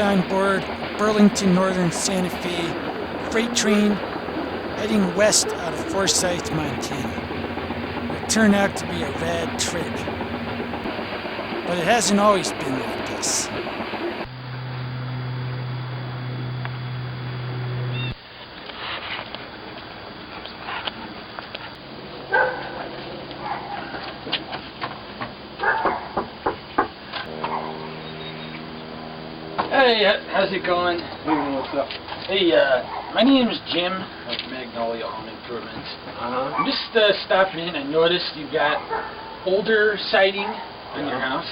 on board Burlington Northern Santa Fe freight train heading west out of Forsyth, Montana. It turned out to be a rad trip, but it hasn't always been like this. Hey, how's it going? What's up? Hey, my name is Jim of Magnolia Home Improvement. I'm just stopping in. I noticed you've got older siding on your house,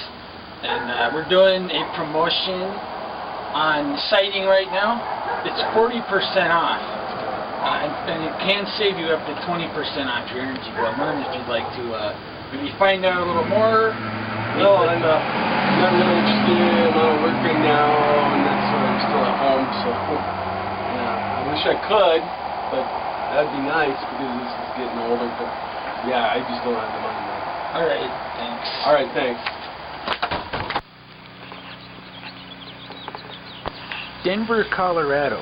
and we're doing a promotion on siding right now. It's 40% off, and it can save you up to 20% off your energy bill. I'm wondering if you'd like to maybe find out a little more. No, I'm not really interested. I'm out of work right now, and that's why I'm still at home, so yeah, I wish I could, but that'd be nice because this is getting older, but yeah, I just don't have the money now. Alright, thanks. Alright, thanks. Denver, Colorado.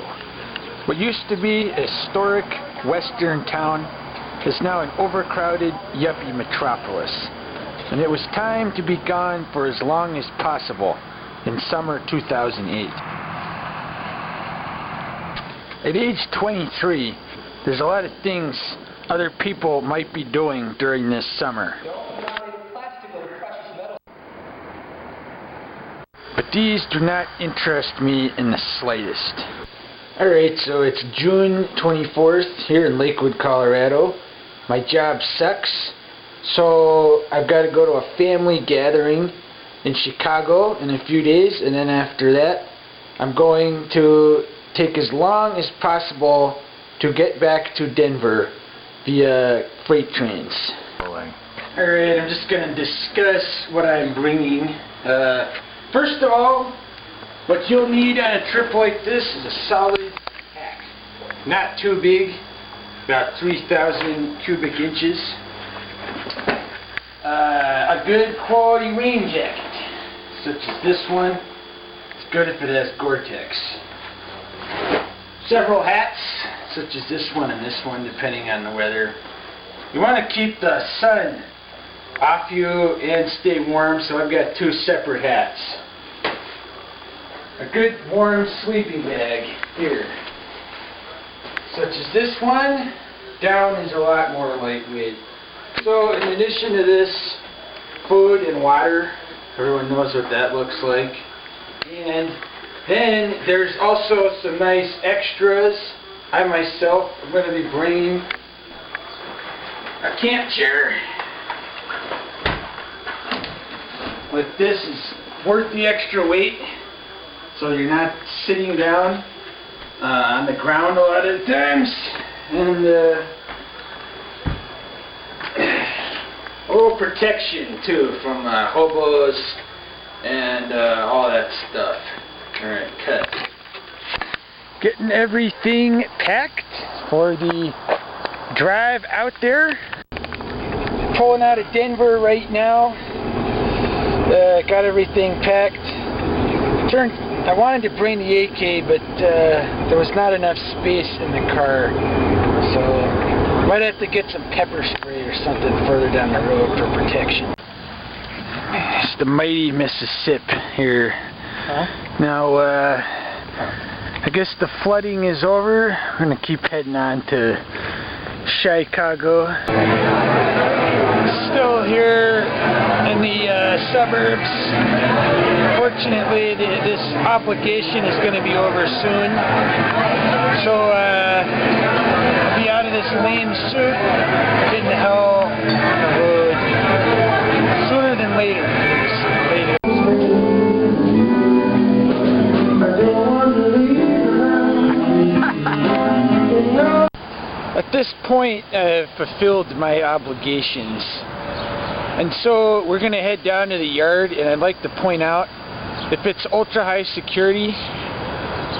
What used to be a historic western town is now an overcrowded yuppie metropolis. And it was time to be gone for as long as possible in summer 2008. At age 23, there's a lot of things other people might be doing during this summer. But these do not interest me in the slightest. Alright, so it's June 24th here in Lakewood, Colorado. My job sucks. So I've got to go to a family gathering in Chicago in a few days, and then after that I'm going to take as long as possible to get back to Denver via freight trains. Alright, I'm just going to discuss what I'm bringing. First of all, what you'll need on a trip like this is a solid pack. Not too big, about 3,000 cubic inches. A good quality rain jacket, such as this one. It's good if it has Gore-Tex. Several hats, such as this one and this one, depending on the weather. You want to keep the sun off you and stay warm, so I've got two separate hats. A good warm sleeping bag here, such as this one. Down is a lot more lightweight. So in addition to this, food and water. Everyone knows what that looks like. And then there's also some nice extras. I myself am going to be bringing a camp chair. But this is worth the extra weight, so you're not sitting down on the ground a lot of the times. And a little protection too from hobos and all that stuff. Alright, cut. Getting everything packed for the drive out there. Pulling out of Denver right now. Got everything packed. I wanted to bring the AK, but there was not enough space in the car, so might have to get some pepper spray or something further down the road for protection. It's the mighty Mississippi here. Now, I guess the flooding is over. We're gonna keep heading on to Chicago. Still here in the suburbs. Fortunately, this obligation is going to be over soon. So, I'll be out of this lame suit, getting the hell on the road sooner than later. At this point, I've fulfilled my obligations. And so we're going to head down to the yard, and I'd like to point out, if it's ultra high security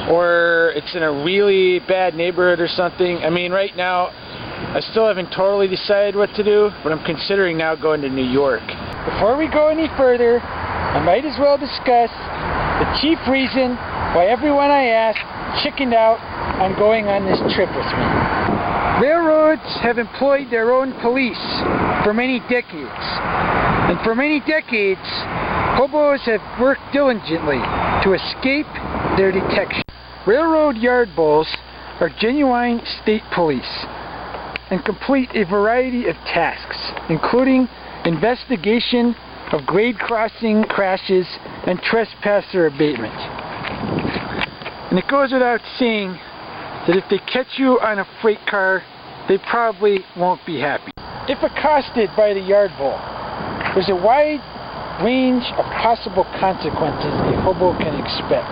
or it's in a really bad neighborhood or something, I mean right now I still haven't totally decided what to do, but I'm considering now going to New York. Before we go any further, I might as well discuss the chief reason why everyone I asked chickened out on going on this trip with me. Railroads have employed their own police for many decades. And for many decades, hobos have worked diligently to escape their detection. Railroad yard bulls are genuine state police and complete a variety of tasks, including investigation of grade crossing crashes and trespasser abatement. And it goes without saying that if they catch you on a freight car, they probably won't be happy. If accosted by the yard bull, there's a wide range of possible consequences a hobo can expect.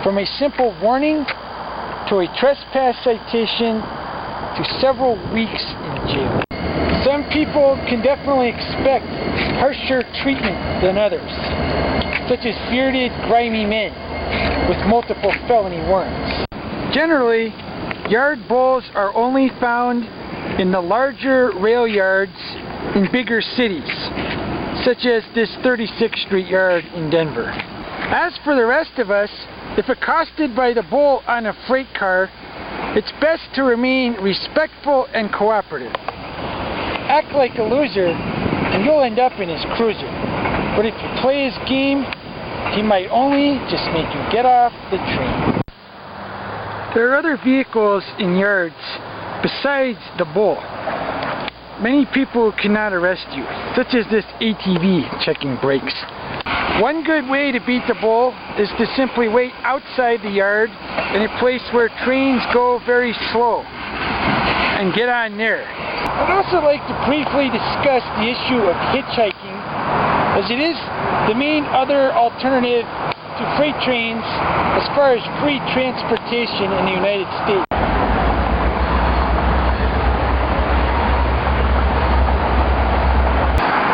From a simple warning to a trespass citation to several weeks in jail. Some people can definitely expect harsher treatment than others, such as bearded, grimy men with multiple felony warrants. Generally, yard bulls are only found in the larger rail yards in bigger cities, such as this 36th Street yard in Denver. As for the rest of us, if accosted by the bull on a freight car, it's best to remain respectful and cooperative. Act like a loser, and you'll end up in his cruiser. But if you play his game, he might only just make you get off the train. There are other vehicles in yards besides the bull. Many people cannot arrest you, such as this ATV checking brakes. One good way to beat the bull is to simply wait outside the yard in a place where trains go very slow and get on there. I'd also like to briefly discuss the issue of hitchhiking, as it is the main other alternative to freight trains as far as free transportation in the United States.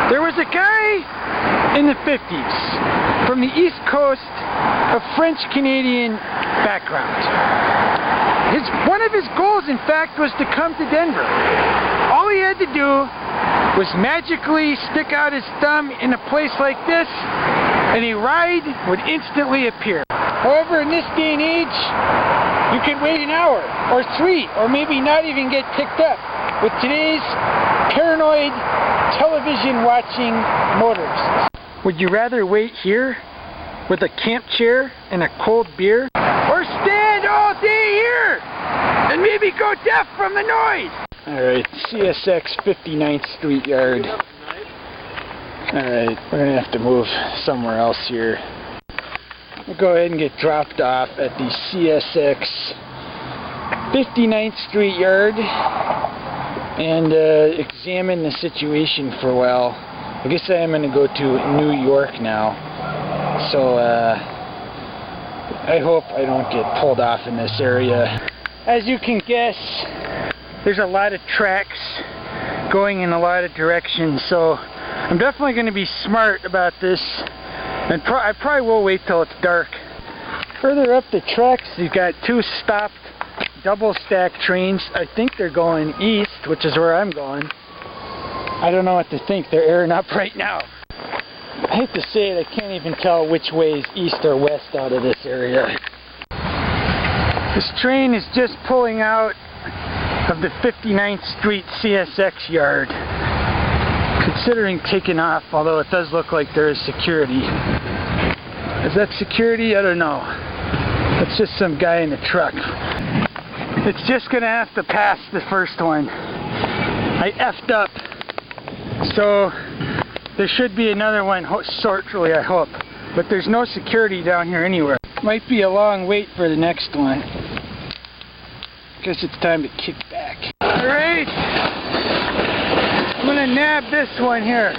There was a guy in the 50s from the East Coast of French-Canadian background. One of his goals, in fact, was to come to Denver. All he had to do was magically stick out his thumb in a place like this, and a ride would instantly appear. However, in this day and age, you can wait an hour, or 3, or maybe not even get picked up with today's paranoid television-watching motorists. Would you rather wait here with a camp chair and a cold beer, or stand all day here and maybe go deaf from the noise? Alright, CSX 59th Street Yard. Alright, we're going to have to move somewhere else here. We'll go ahead and get dropped off at the CSX 59th Street Yard and examine the situation for a while. I guess I am going to go to New York now, so I hope I don't get pulled off in this area. As you can guess, there's a lot of tracks going in a lot of directions, so I'm definitely going to be smart about this, and I probably will wait till it's dark. Further up the tracks, you've got 2 stopped double-stack trains. I think they're going east, which is where I'm going. I don't know what to think. They're airing up right now. I hate to say it, I can't even tell which way is east or west out of this area. This train is just pulling out of the 59th Street CSX yard, considering taking off, although it does look like there is security. Is that security? I don't know. It's just some guy in a truck. It's just gonna have to pass the first one. I effed up, so there should be another one shortly, I hope. But there's no security down here anywhere. Might be a long wait for the next one. Guess it's time to kick back. Alright, I'm gonna nab this one here.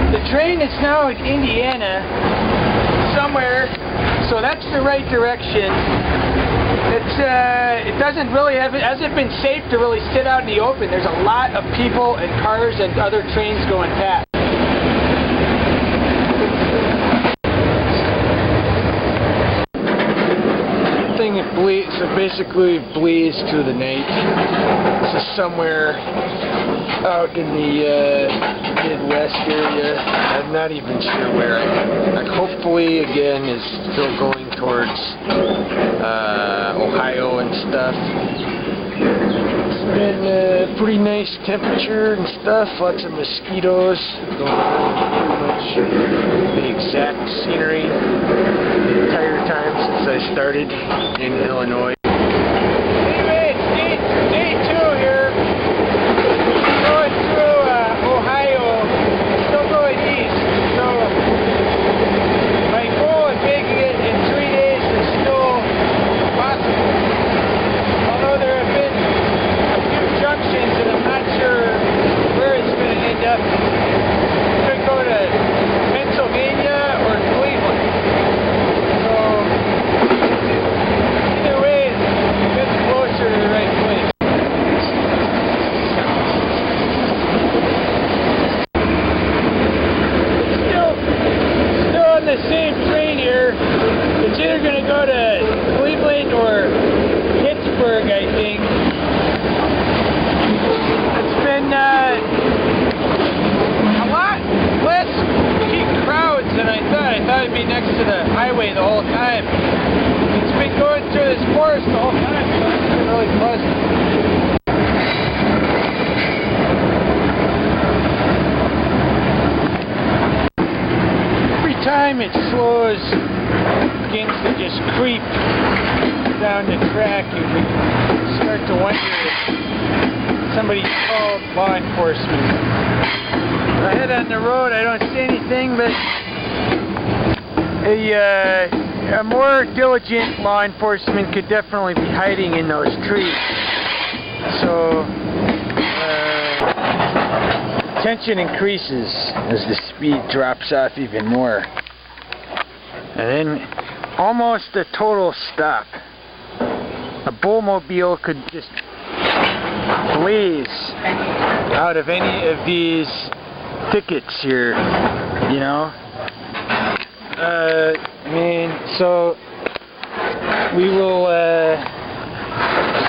The train is now in Indiana somewhere, so that's the right direction. It doesn't really hasn't been safe to really sit out in the open. There's a lot of people and cars and other trains going past. So basically blazed through the night. This is somewhere out in the Midwest area. I'm not even sure where. Like hopefully again is still going towards Ohio and stuff. It's been a pretty nice temperature and stuff. Lots of mosquitoes. Pretty much the exact scenery the entire time since I started in Illinois. Anyway, it's day 2 here. Going through Ohio. Still going east. So my goal of making it in 3 days is still possible. Although there have been a few junctions and I'm not sure where it's going to end up. It's going to go to Pennsylvania or Cleveland. So either way, it gets closer to the right place. Still on the same train here. It's either going to go to Cleveland or Pittsburgh, I think. It's been a lot less peak crowds than I thought. I thought it'd be next to the highway the whole time. It's been going through this forest the whole time, so it's been really pleasant. Every time it slows, begins to just creep down the track, and we start to wonder if somebody called law enforcement. I head on the road, I don't see anything, but a more diligent law enforcement could definitely be hiding in those trees. So tension increases as the speed drops off even more. And then almost a total stop. A bullmobile could just blaze out of any of these thickets here, you know. So we will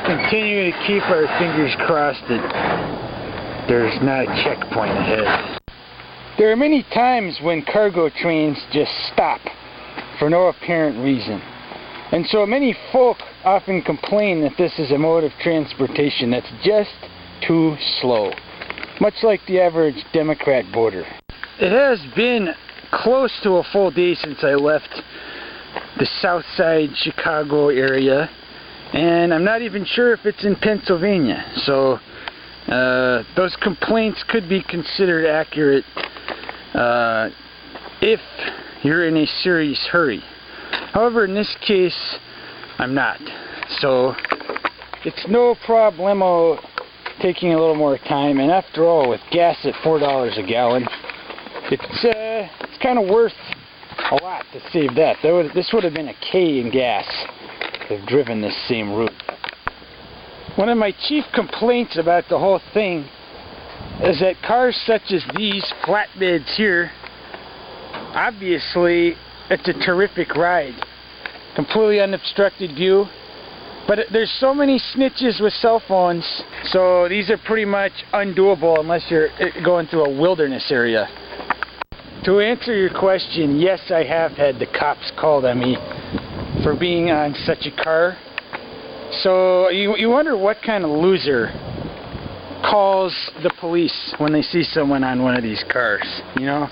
continue to keep our fingers crossed that there's not a checkpoint ahead. There are many times when cargo trains just stop for no apparent reason. And so many folk often complain that this is a mode of transportation that's just too slow. Much like the average Democrat voter. It has been close to a full day since I left the South Side Chicago area, and I'm not even sure if it's in Pennsylvania. So those complaints could be considered accurate if you're in a serious hurry. However, in this case, I'm not. So it's no problemo taking a little more time, and after all, with gas at $4 a gallon, it's kind of worth a lot to save that. This would have been a K in gas to have driven this same route. One of my chief complaints about the whole thing is that cars such as these flatbeds here, obviously it's a terrific ride, completely unobstructed view. But there's so many snitches with cell phones, so these are pretty much undoable unless you're going through a wilderness area. To answer your question, yes, I have had the cops called on me for being on such a car. So you wonder what kind of loser calls the police when they see someone on one of these cars, you know?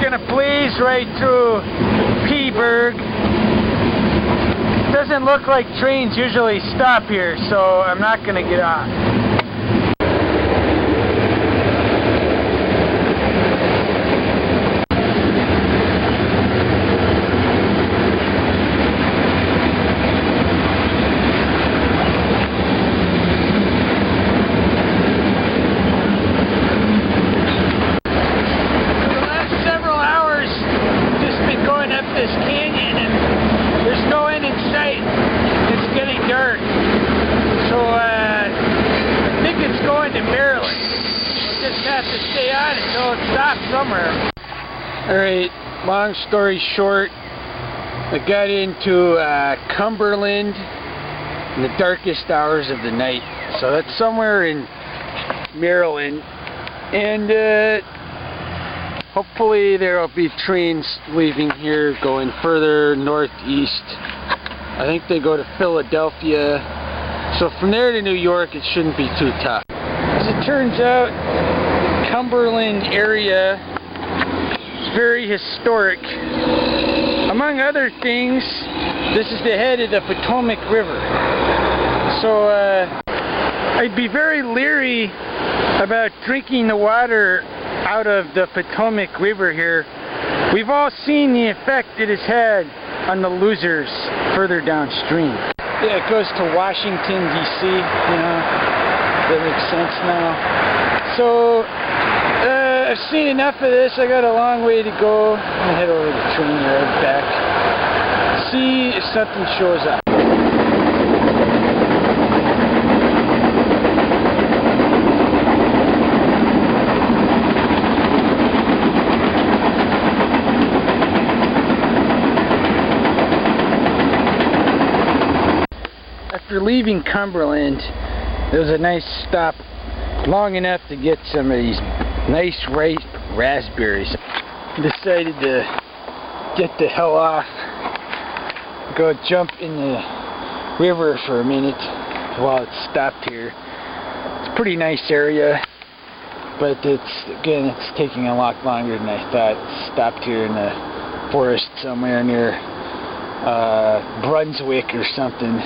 Gonna blaze right through Pittsburgh. Doesn't look like trains usually stop here, so I'm not gonna get off. going to Maryland. We'll just have to stay on until it stops somewhere. Alright, long story short, I got into Cumberland in the darkest hours of the night. So that's somewhere in Maryland. And hopefully there will be trains leaving here going further northeast. I think they go to Philadelphia. So from there to New York, it shouldn't be too tough. As it turns out, the Cumberland area is very historic. Among other things, this is the head of the Potomac River. So I'd be very leery about drinking the water out of the Potomac River here. We've all seen the effect it has had on the losers further downstream. Yeah, it goes to Washington, D.C., you know, that makes sense now. So, I've seen enough of this. I got a long way to go. I'm gonna head over to the train yard back. See if something shows up. After leaving Cumberland, there was a nice stop, long enough to get some of these nice ripe raspberries. Decided to get the hell off, go jump in the river for a minute while it stopped here. It's a pretty nice area, but it's taking a lot longer than I thought. It stopped here in the forest somewhere near Brunswick or something.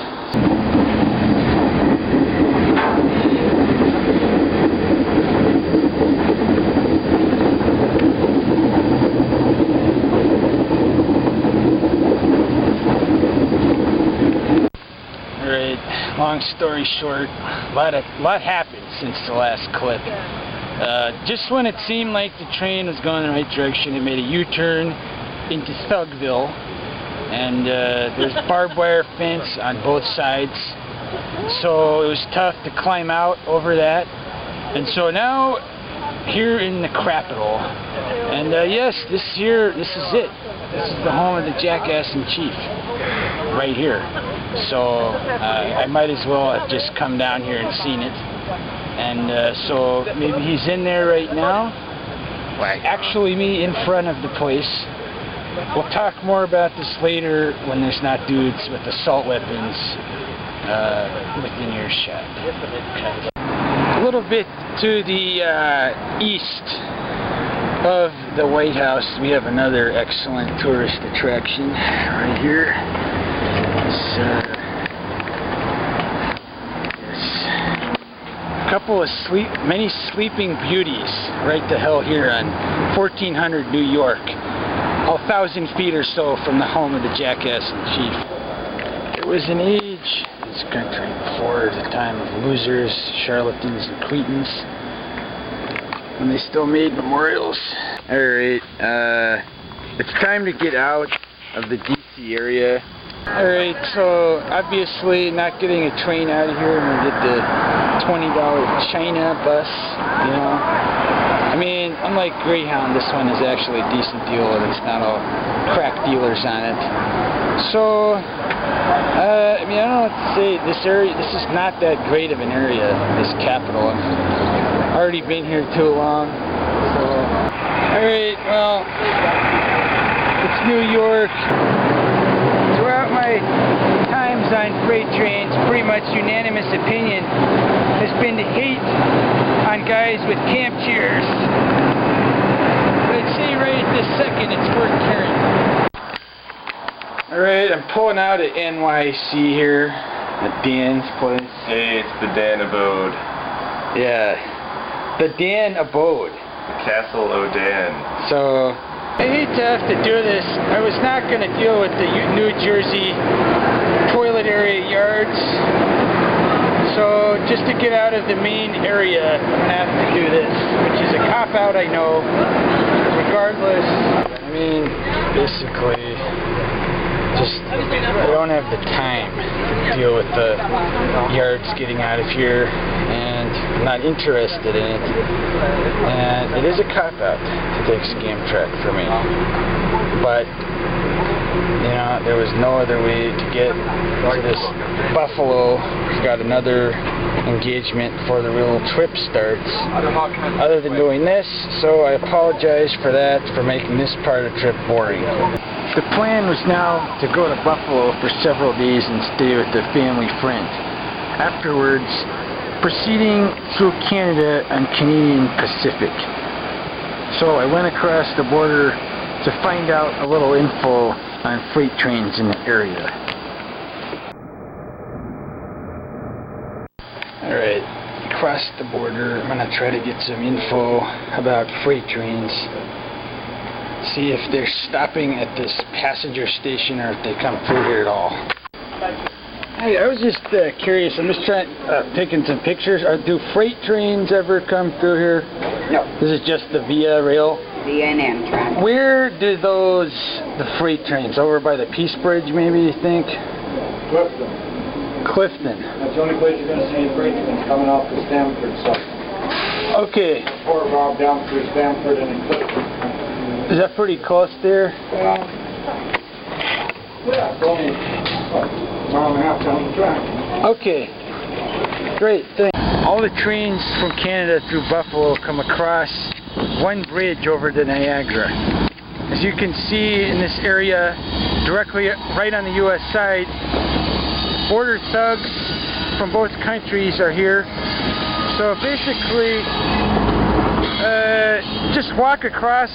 Long story short, a lot happened since the last clip. Just when it seemed like the train was going in the right direction, it made a U-turn into Thugville, and there's barbed wire fence on both sides, so it was tough to climb out over that. And so now, here in the Capitol, and yes, this is it. This is the home of the Jackass in Chief, right here. So I might as well have just come down here and seen it. And so maybe he's in there right now. Actually, me in front of the place. We'll talk more about this later when there's not dudes with assault weapons within earshot. A little bit to the east of the White House, we have another excellent tourist attraction right here. Couple of many sleeping beauties right the hell here on 1400 New York, 1,000 feet or so from the home of the Jackass in Chief. There was an age in this country before the time of losers, charlatans, and cretins, when they still made memorials. Alright, it's time to get out of the DC area. Alright, so obviously not getting a train out of here. I'm going to get the $20 China bus, you know. I mean, unlike Greyhound, this one is actually a decent deal and it's not all crack dealers on it. So, I mean, I don't know what to say. This is not that great of an area, this Capitol. I've already been here too long. So, alright, well, it's New York. Throughout my times on freight trains, pretty much unanimous opinion has been to hate on guys with camp chairs. But I'd say right at this second it's worth carrying. Alright, I'm pulling out at NYC here at Dan's place. Hey, it's the Dan Abode. Yeah, the Dan Abode. The Castle O'Dan. So, I hate to have to do this. I was not going to deal with the New Jersey toilet area yards. So just to get out of the main area, I have to do this, which is a cop-out, I know. Regardless, I mean, basically, I don't have the time to deal with the yards getting out of here, and I'm not interested in it. And it is a cop-out to take scam track for me. But, you know, there was no other way to get to this buffalo. Got another engagement before the real trip starts, other than doing this, so I apologize for that, for making this part of the trip boring. The plan was now to go to Buffalo for several days and stay with a family friend. Afterwards, proceeding through Canada and Canadian Pacific. So I went across the border to find out a little info on freight trains in the area. Alright, across the border, I'm going to try to get some info about freight trains. See if they're stopping at this passenger station or if they come through here at all. Hey, I was just curious. I'm just taking some pictures. Do freight trains ever come through here? No. This is just the Via Rail? Via and Amtrak. Where do the freight trains? Over by the Peace Bridge, maybe, you think? Clifton. That's the only place you're going to see any freight trains coming off the Stamford side. Okay. Or Rob down through Stamford and then Clifton. Is that pretty close there? Yeah, it's only a mile and a half down the track. Okay. Great, thanks. All the trains from Canada through Buffalo come across one bridge over the Niagara. As you can see in this area, directly right on the U.S. side, border thugs from both countries are here. So basically, just walk across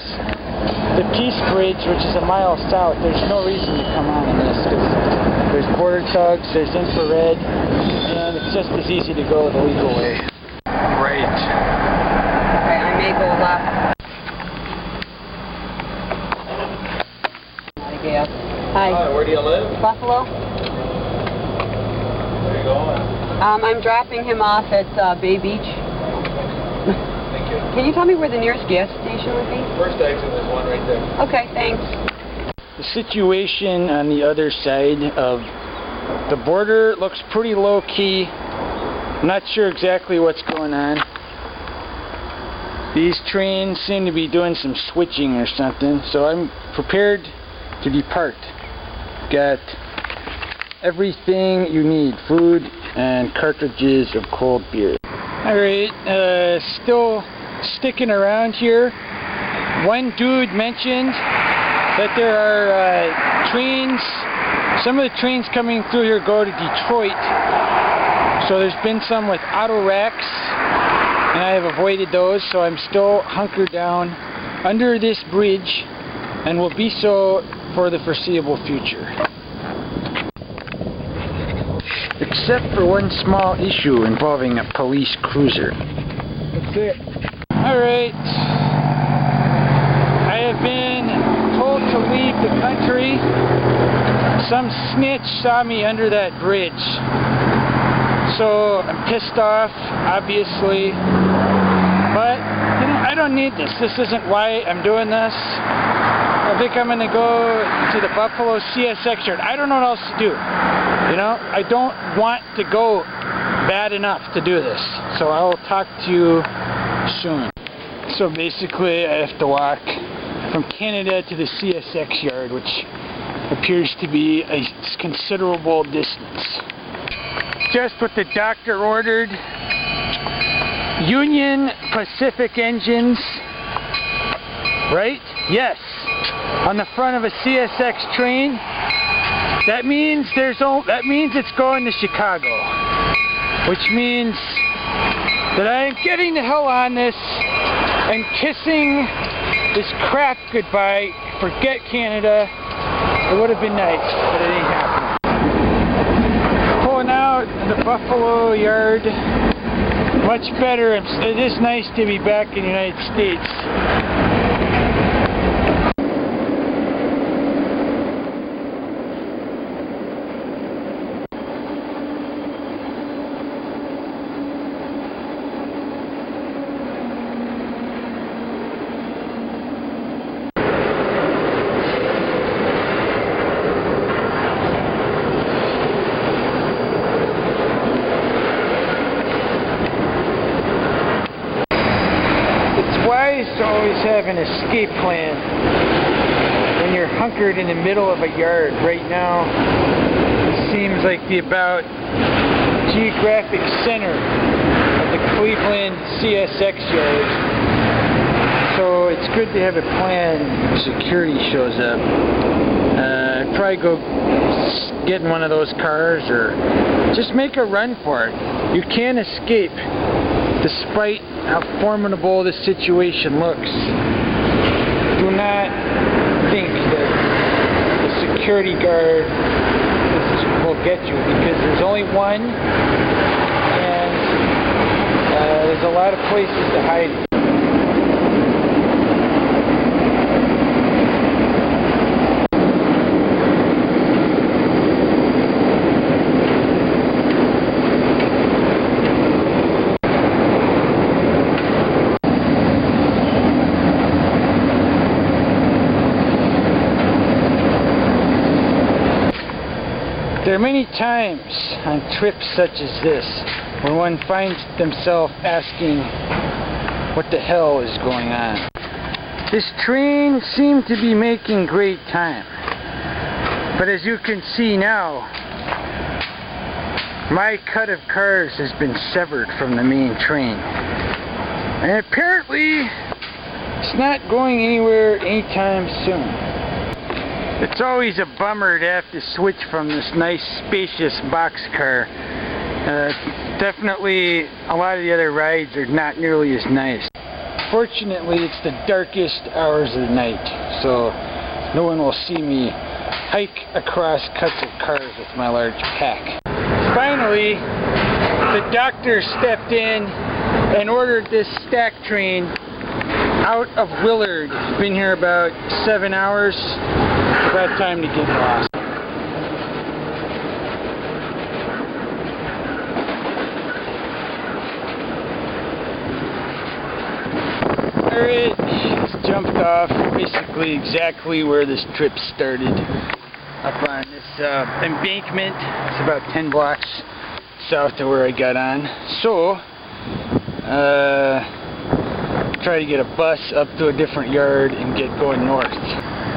the Peace Bridge, which is a mile south. There's no reason to come on this, because there's border thugs, there's infrared, and it's just as easy to go the legal way. Right. Okay, I may go left. Hi. Hi, where do you live? Buffalo. Where are you going? I'm dropping him off at Bay Beach. Thank you. Can you tell me where the nearest gas station would be? First exit, there's one right there. Okay, thanks. The situation on the other side of the border looks pretty low-key. I'm not sure exactly what's going on. These trains seem to be doing some switching or something, so I'm prepared to depart. Got everything you need, food and cartridges of cold beer. Alright, still sticking around here. One dude mentioned that there are trains, some of the trains coming through here go to Detroit. So there's been some with auto racks, and I have avoided those, so I'm still hunkered down under this bridge, and will be so for the foreseeable future. Except for one small issue involving a police cruiser. That's it. Alright. I have been told to leave the country. Some snitch saw me under that bridge. So I'm pissed off, obviously. But, you know, I don't need this. This isn't why I'm doing this. I think I'm going to go to the Buffalo CSX yard. I don't know what else to do. You know, I don't want to go bad enough to do this. So I will talk to you soon. So basically I have to walk from Canada to the CSX yard, which appears to be a considerable distance. Just what the doctor ordered. Union Pacific engines. Right? Yes. On the front of a CSX train. That means it's going to Chicago. Which means that I am getting the hell on this and kissing this crap goodbye. Forget Canada. It would have been nice, but it ain't happening. Pulling out the Buffalo yard. Much better. It is nice to be back in the United States. to always have an escape plan when you're hunkered in the middle of a yard. Right now, it seems like the about geographic center of the Cleveland CSX yard. So it's good to have a plan if security shows up. I'd probably go get in one of those cars or just make a run for it. You can escape despite how formidable the situation looks. Do not think that the security guard will get you, because there's only one, and there's a lot of places to hide. There are many times on trips such as this where one finds themselves asking what the hell is going on. This train seemed to be making great time, but as you can see now, my cut of cars has been severed from the main train, and apparently it's not going anywhere anytime soon. It's always a bummer to have to switch from this nice spacious boxcar. Definitely a lot of the other rides are not nearly as nice. Fortunately, it's the darkest hours of the night, so no one will see me hike across cuts of cars with my large pack. Finally, the doctor stepped in and ordered this stack train out of Willard. It's been here about 7 hours. It's about time to get lost. Alright, it's jumped off basically exactly where this trip started. Up on this embankment. It's about 10 blocks south of where I got on. So, try to get a bus up to a different yard and get going north.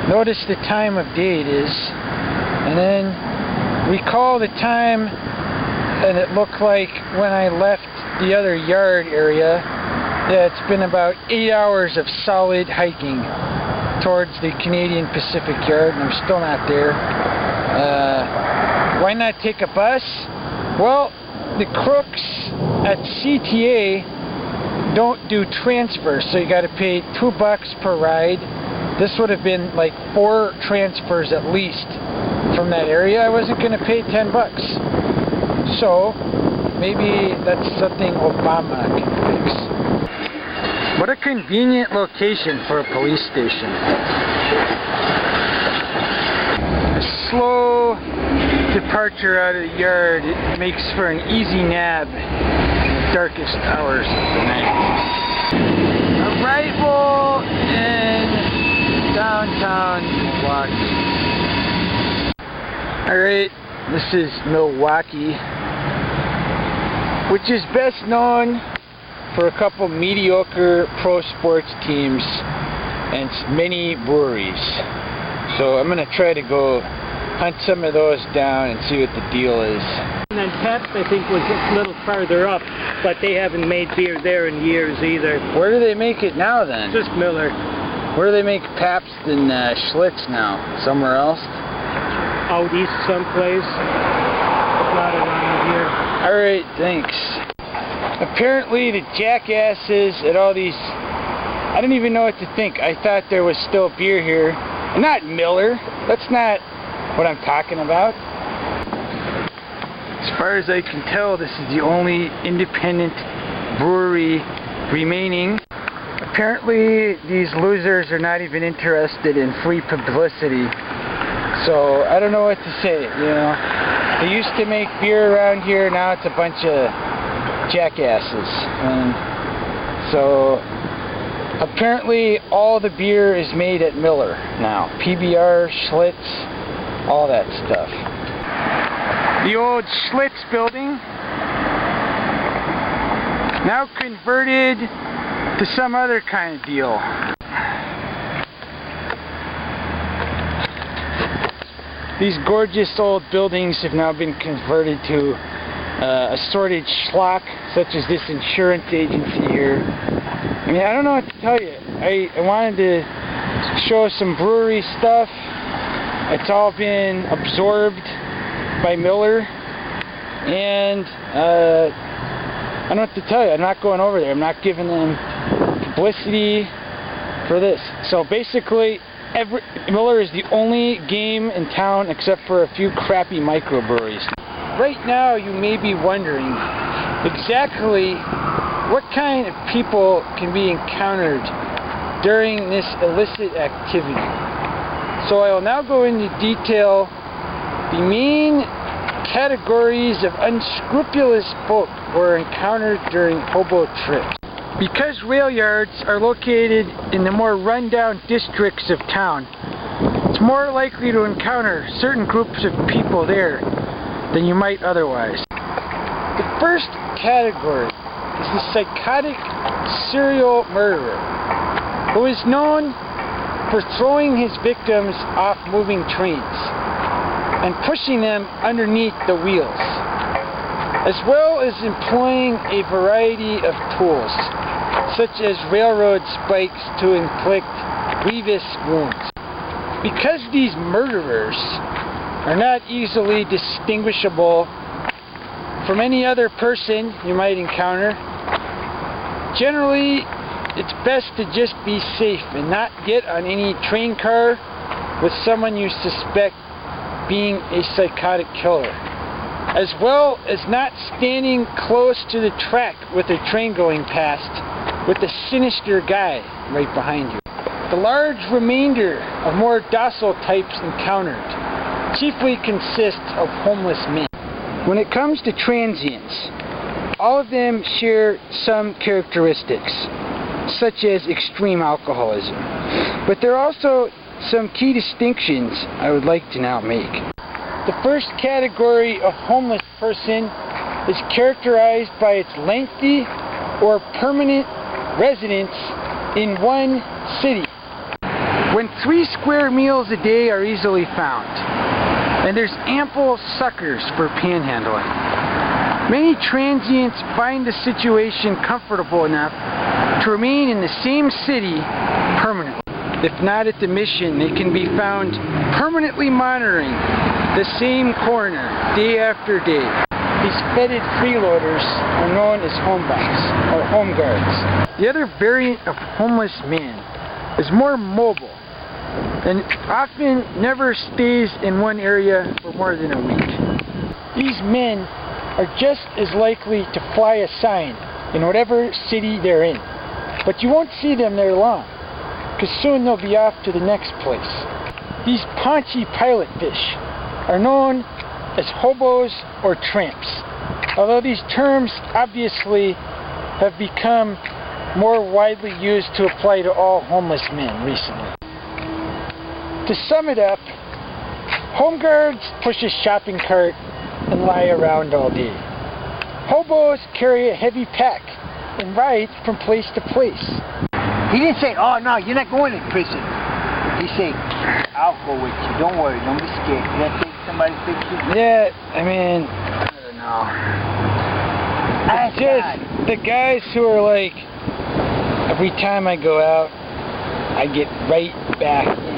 Notice the time of day it is, and then recall the time, and it looked like when I left the other yard area, yeah, it's been about 8 hours of solid hiking towards the Canadian Pacific yard, and I'm still not there. Why not take a bus? Well, the crooks at CTA don't do transfers, so you got to pay $2 per ride. This would have been like 4 transfers at least from that area. I wasn't going to pay $10. So maybe that's something Obama can fix. What a convenient location for a police station. A slow departure out of the yard, it makes for an easy nab in the darkest hours of the night. Arrival in downtown Milwaukee. Alright, this is Milwaukee, which is best known for a couple mediocre pro sports teams and many breweries. So I'm going to try to go hunt some of those down and see what the deal is. And then Pepsi, I think, was a little farther up, but they haven't made beer there in years either. Where do they make it now then? Just Miller. Where do they make Pabst and Schlitz now? Somewhere else? Out east someplace. Not around here. Alright, thanks. Apparently the jackasses at all these... I don't even know what to think. I thought there was still beer here. Not Miller. That's not what I'm talking about. As far as I can tell, this is the only independent brewery remaining. Apparently, these losers are not even interested in free publicity. So, I don't know what to say, you know. They used to make beer around here, now it's a bunch of jackasses. And so, apparently, all the beer is made at Miller now. PBR, Schlitz, all that stuff. The old Schlitz building, now converted to some other kind of deal. These gorgeous old buildings have now been converted to assorted schlock, such as this insurance agency here. I mean, I don't know what to tell you. I wanted to show some brewery stuff. It's all been absorbed by Miller, and I don't know what to tell you. I'm not going over there. I'm not giving them publicity for this. So basically, Miller is the only game in town except for a few crappy microbreweries. Right now, you may be wondering exactly what kind of people can be encountered during this illicit activity. So I will now go into detail the main categories of unscrupulous folk who are encountered during hobo trips. Because rail yards are located in the more rundown districts of town, it's more likely to encounter certain groups of people there than you might otherwise. The first category is the psychotic serial murderer, who is known for throwing his victims off moving trains and pushing them underneath the wheels, as well as employing a variety of tools, such as railroad spikes to inflict grievous wounds. Because these murderers are not easily distinguishable from any other person you might encounter, generally it's best to just be safe and not get on any train car with someone you suspect being a psychotic killer, as well as not standing close to the track with a train going past with a sinister guy right behind you. The large remainder of more docile types encountered chiefly consists of homeless men. When it comes to transients, all of them share some characteristics, such as extreme alcoholism. But there are also some key distinctions I would like to now make. The first category of homeless person is characterized by its lengthy or permanent residence in one city. When 3 square meals a day are easily found, and there's ample suckers for panhandling, many transients find the situation comfortable enough to remain in the same city permanently. If not at the mission, they can be found permanently monitoring the same corner day after day. These fetid freeloaders are known as homebacks, or home guards. The other variant of homeless man is more mobile and often never stays in one area for more than a week. These men are just as likely to fly a sign in whatever city they're in, but you won't see them there long, because soon they'll be off to the next place. These paunchy pilot fish are known as hobos or tramps, although these terms obviously have become more widely used to apply to all homeless men recently. To sum it up, home guards push a shopping cart and lie around all day. Hobos carry a heavy pack and ride from place to place. He didn't say, oh no, you're not going to prison. He said, I'll go with you. Don't worry, don't be scared. You gotta take somebody to fix you. Yeah, I mean, I don't know. It's just the guys who are like, every time I go out, I get right back in.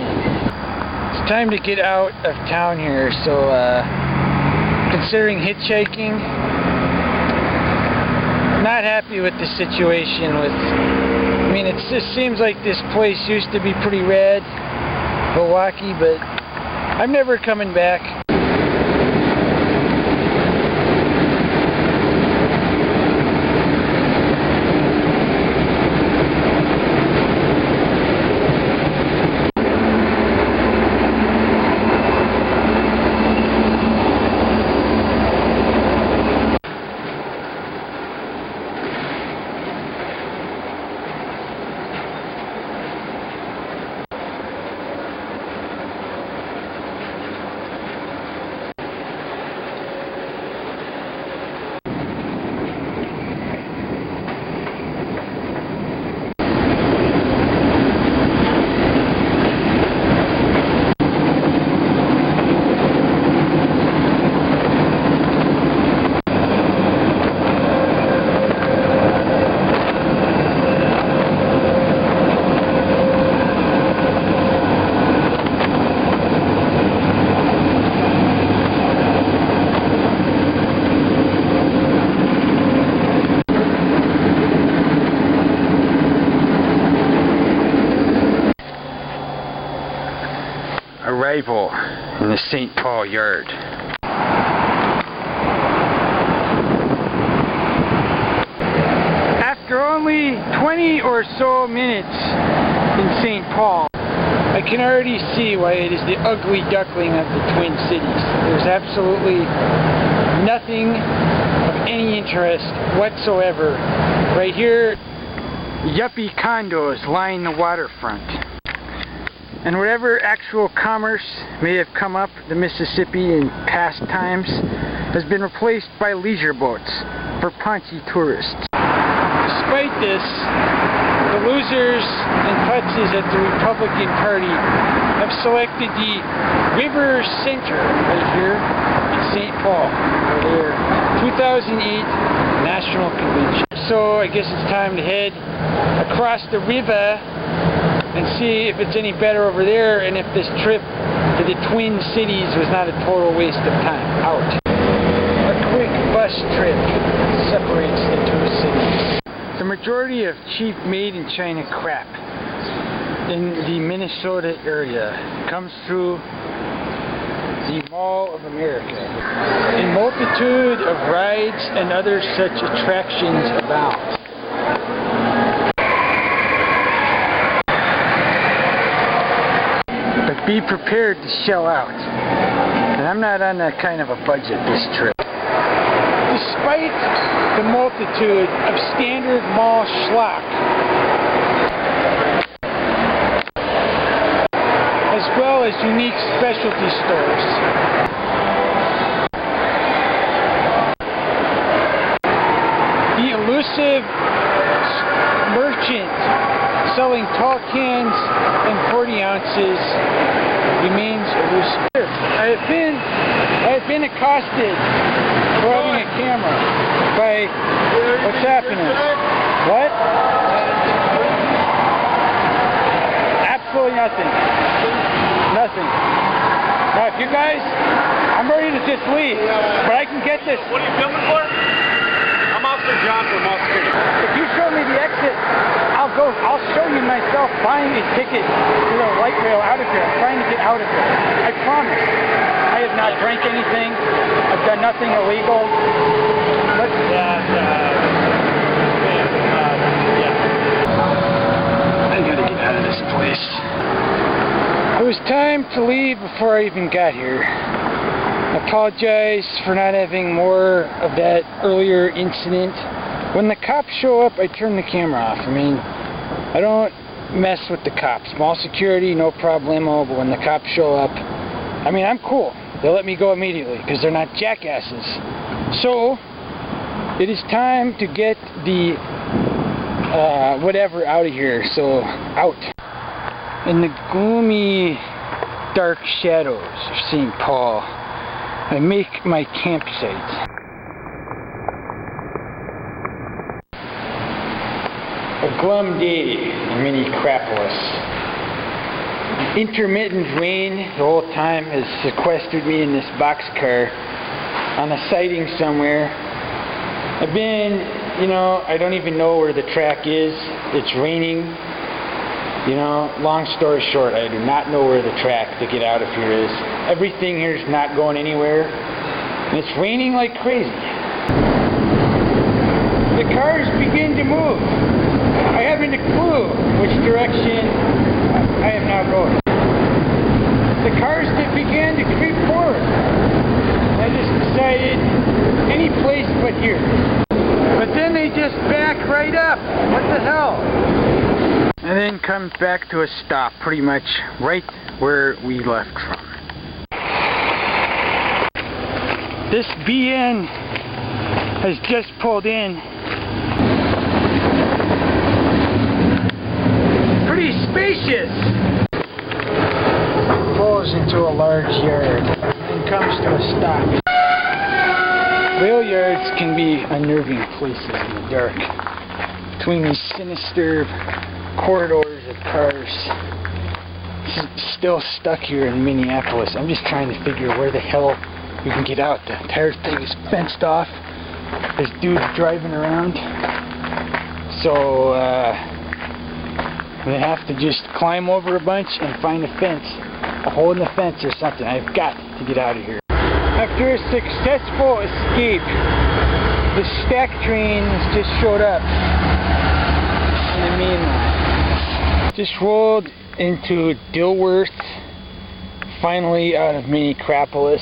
It's time to get out of town here, so considering hitchhiking, not happy with the situation with, I mean, it just seems like this place used to be pretty rad, Milwaukee, but I'm never coming back. arrival in the St. Paul yard. After only 20 or so minutes in St. Paul, I can already see why it is the ugly duckling of the Twin Cities. There's absolutely nothing of any interest whatsoever. Right here, yuppie condos line the waterfront. And whatever actual commerce may have come up the Mississippi in past times has been replaced by leisure boats for paunchy tourists. Despite this, the losers and putzes at the Republican Party have selected the River Center right here in St. Paul for their 2008 National Convention. So I guess it's time to head across the river and see if it's any better over there and if this trip to the Twin Cities was not a total waste of time. Out. A quick bus trip separates the two cities. The majority of cheap made-in-China crap in the Minnesota area comes through the Mall of America. A multitude of rides and other such attractions abound. But be prepared to shell out. And I'm not on that kind of a budget this trip. Despite the multitude of standard mall schlock, as well as unique specialty stores, the elusive merchant selling tall cans and 40 ounces remains elusive. I have been accosted for having a camera by what's happening. What? Absolutely nothing. Nothing. Now if you guys, I'm ready to just leave, but I can get this. What are you filming for? I'm Officer John from Mall Security. If you show me the exit, I'll show you myself buying a ticket to the light rail out of here. I'm trying to get out of here. I promise. I have not drank anything. I've done nothing illegal. But I gotta get out of this place. It was time to leave before I even got here. I apologize for not having more of that earlier incident. When the cops show up, I turn the camera off. I mean, I don't mess with the cops. Mall security, no problemo, but when the cops show up, I mean, I'm cool. They'll let me go immediately because they're not jackasses. So, it is time to get the whatever out of here. So, out. In the gloomy, dark shadows of St. Paul, I make my campsite. A glum day in Minneapolis. Intermittent rain the whole time has sequestered me in this boxcar on a siding somewhere. I've been, I don't even know where the track is. It's raining. Long story short, I do not know where the track to get out of here is. Everything here is not going anywhere. And it's raining like crazy. The cars begin to move. I haven't a clue which direction I am now going. The cars that began to creep forward. I just decided any place but here. But then they just back right up. What the hell? And then comes back to a stop pretty much right where we left from. This BN has just pulled in. Pretty spacious. Pulls into a large yard and comes to a stop. Rail yards can be unnerving places in the dark. Between these sinister corridors of cars. Still stuck here in Minneapolis. I'm just trying to figure where the hell we can get out. The entire thing is fenced off. There's dudes driving around. So, I'm gonna have to just climb over a bunch and find a fence a hole in the fence or something. I've got to get out of here. After a successful escape, the stack trains just showed up on the main line. Just rolled into Dilworth, finally out of Minneapolis.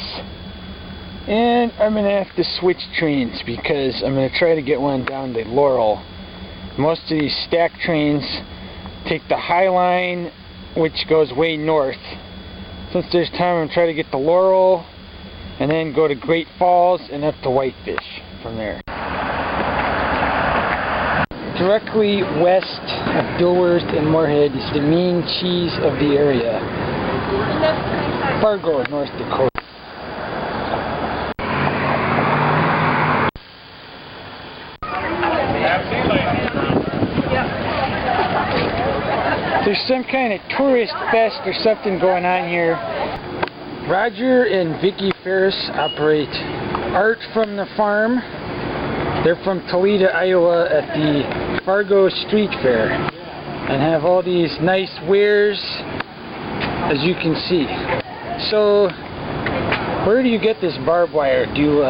And I'm going to have to switch trains because I'm going to try to get one down to Laurel. Most of these stack trains take the High Line, which goes way north. Since there's time, I'm going to try to get to Laurel and then go to Great Falls and up to Whitefish from there. Directly west of Dilworth and Moorhead is the main cheese of the area, Fargo, North Dakota. There's some kind of tourist fest or something going on here. Roger and Vicki Ferris operate Art from the Farm. They're from Toledo, Iowa at the Fargo Street Fair and have all these nice wares, as you can see. So, where do you get this barbed wire? Do you,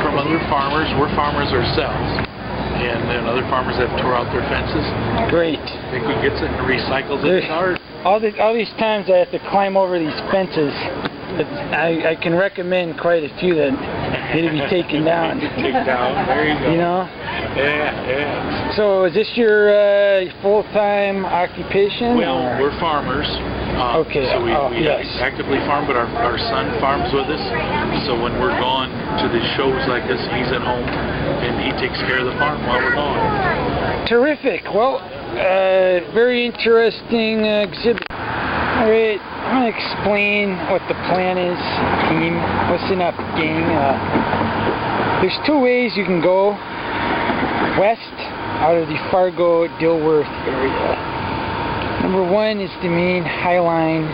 From other farmers. We're farmers ourselves. And then other farmers have tore out their fences. Great. They could get it and recycles it. All these times I have to climb over these fences. I can recommend quite a few that need to be taken down. Take down. There you go. You know? Yeah. So is this your full-time occupation? Well, or? we're farmers. Okay. So we yes. actively farm, but our son farms with us. So when we're gone to the shows like this, he's at home and he takes care of the farm while we're gone. Terrific. Well, very interesting exhibit. All right, I'm going to explain what the plan is, team. Listen up, gang. There's two ways you can go west out of the Fargo, Dilworth area. Number one is the main High Line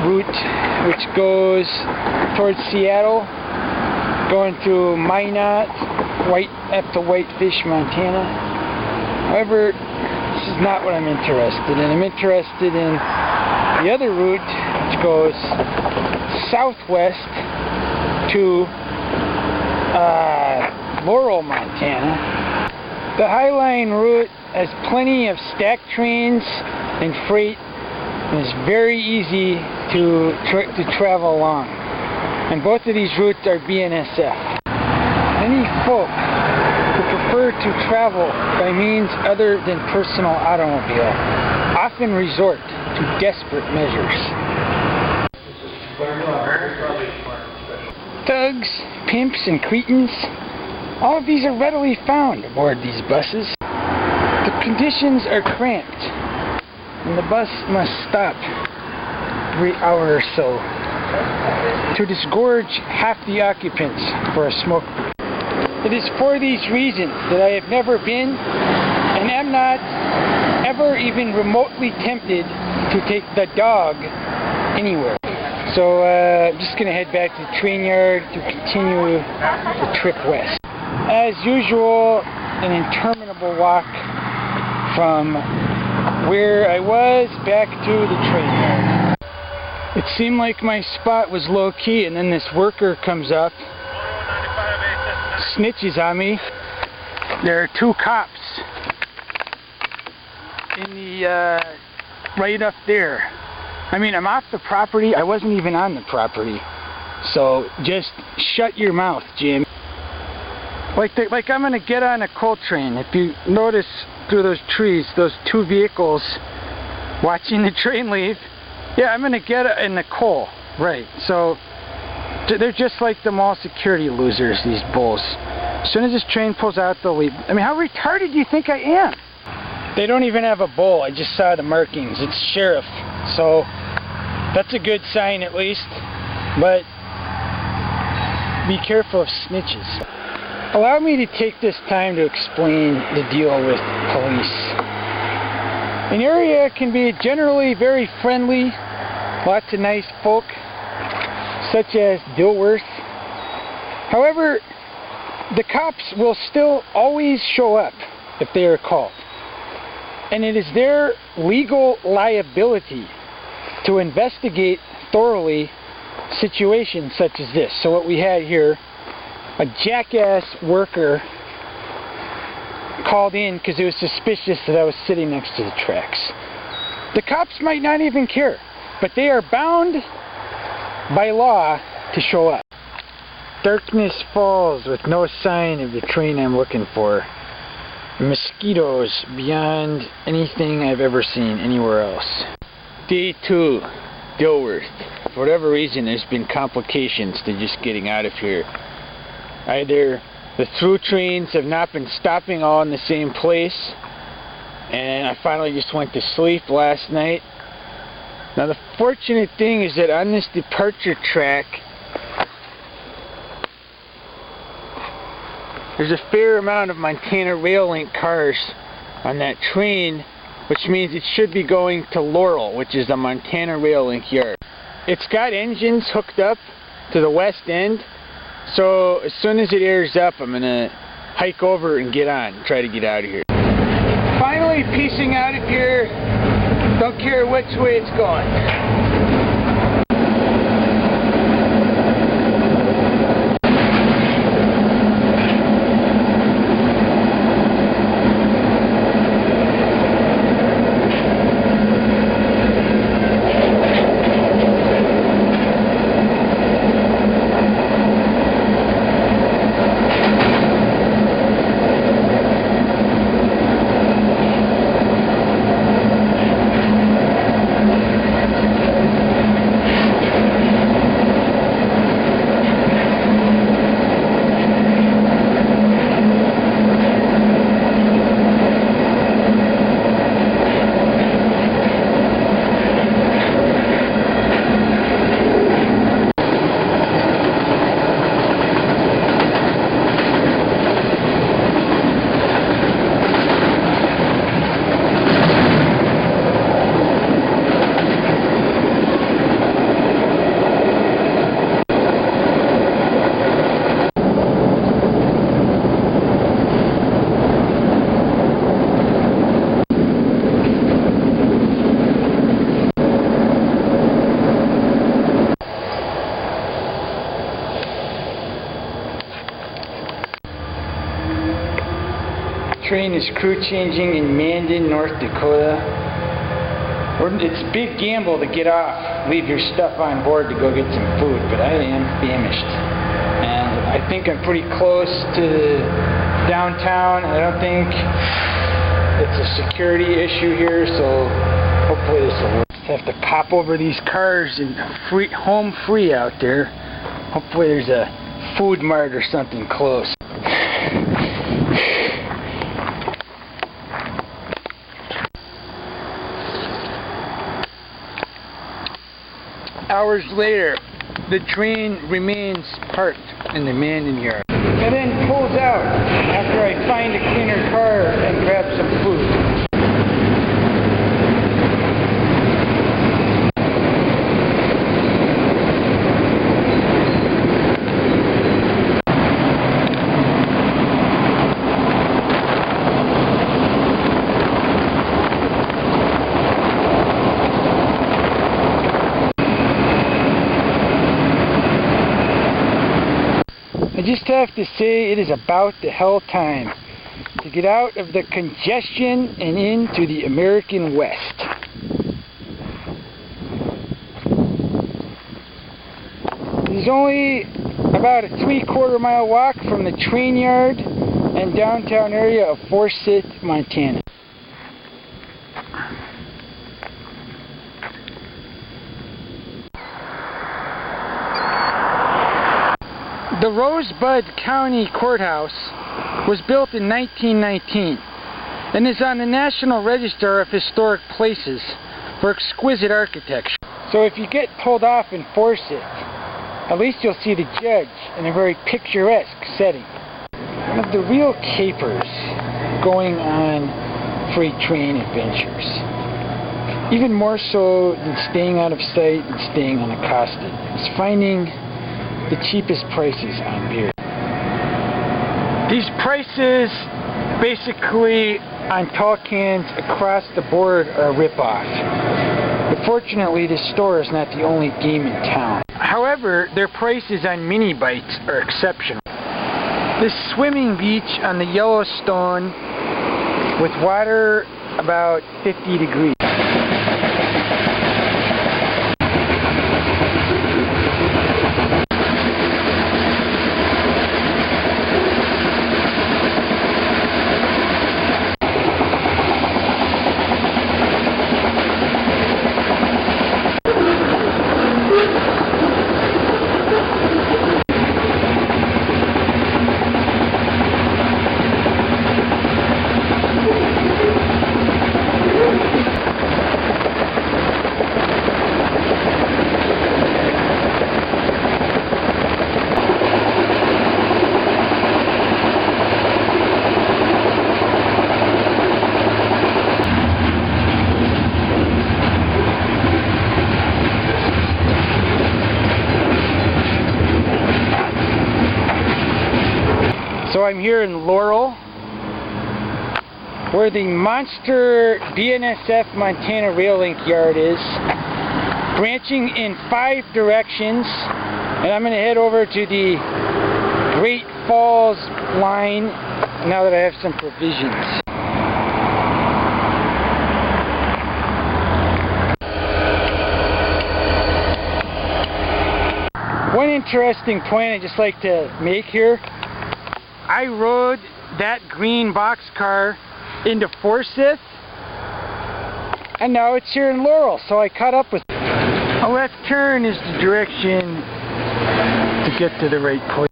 route, which goes towards Seattle, going through Minot, up to Whitefish, Montana. However, this is not what I'm interested in. I'm interested in the other route, which goes southwest to Laurel, Montana. The High Line route has plenty of stack trains and freight, and it's very easy to travel along. And both of these routes are BNSF. Many folk who prefer to travel by means other than personal automobile often resort to desperate measures. Thugs, pimps, and cretins, all of these are readily found aboard these buses. The conditions are cramped, and the bus must stop every hour or so to disgorge half the occupants for a smoke break. It is for these reasons that I have never been and am not ever even remotely tempted to take the dog anywhere. So I'm just going to head back to the train yard to continue the trip west. As usual, an interminable walk from where I was back to the train yard. It seemed like my spot was low-key, and then this worker comes up, snitches on me. There are two cops in the right up there. I mean, I'm off the property. I wasn't even on the property. So just shut your mouth, Jim. Like I'm gonna get on a coal train. If you notice through those trees, those two vehicles watching the train leave. Yeah, I'm gonna get in the coal. Right. So they're just like the mall security losers, these bulls. As soon as this train pulls out, they'll leave. I mean, how retarded do you think I am? They don't even have a bull. I just saw the markings. It's sheriff. So that's a good sign at least. But be careful of snitches. Allow me to take this time to explain the deal with police. An area can be generally very friendly, lots of nice folk, such as Dilworth. However, the cops will still always show up if they are called. And it is their legal liability to investigate thoroughly situations such as this. So what we had here, a jackass worker called in because it was suspicious that I was sitting next to the tracks. The cops might not even care, but they are bound by law to show up. Darkness falls with no sign of the train I'm looking for. Mosquitoes beyond anything I've ever seen anywhere else. Day 2, Dilworth. For whatever reason, there's been complications to just getting out of here. Either the through trains have not been stopping all in the same place, and I finally just went to sleep last night. Now the fortunate thing is that on this departure track, there's a fair amount of Montana Rail Link cars on that train, which means it should be going to Laurel, which is the Montana Rail Link yard. It's got engines hooked up to the west end, so as soon as it airs up, I'm going to hike over and get on, try to get out of here. Finally piecing out of here, don't care which way it's going. Train is crew changing in Mandan, North Dakota. It's a big gamble to get off, leave your stuff on board to go get some food, but I am famished. And I think I'm pretty close to downtown. I don't think it's a security issue here, so hopefully this will work. Just have to pop over these cars and home free out there. Hopefully there's a food mart or something close. Hours later, the train remains parked in the Mandan yard. And then pulls out after I find a cleaner car and grab some food. I just have to say it is about the hell time to get out of the congestion and into the American West. It is only about a 3/4 mile walk from the train yard and downtown area of Forsyth, Montana. The Rosebud County Courthouse was built in 1919 and is on the National Register of Historic Places for exquisite architecture. So if you get pulled off in Forsyth, at least you'll see the judge in a very picturesque setting. One of the real capers going on freight train adventures. Even more so than staying out of sight and staying unaccosted. It's finding the cheapest prices on beer. These prices basically on tall cans across the board are a rip-off. But fortunately, this store is not the only game in town. However, their prices on mini bites are exceptional. This swimming beach on the Yellowstone with water about 50 degrees. So I'm here in Laurel, where the monster BNSF Montana Rail Link yard is, branching in 5 directions, and I'm going to head over to the Great Falls line now that I have some provisions. One interesting point I'd just like to make here, I rode that green boxcar into Forsyth, and now it's here in Laurel, so I caught up with it. A left turn is the direction to get to the right place.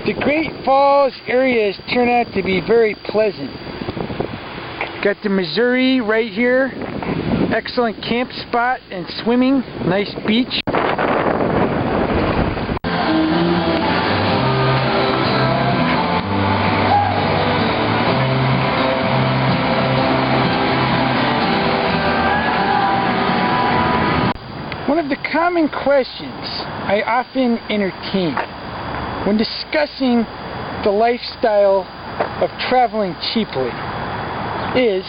The Great Falls areas turn out to be very pleasant. Got the Missouri right here, excellent camp spot and swimming, nice beach. One of the common questions I often entertain when discussing the lifestyle of traveling cheaply is,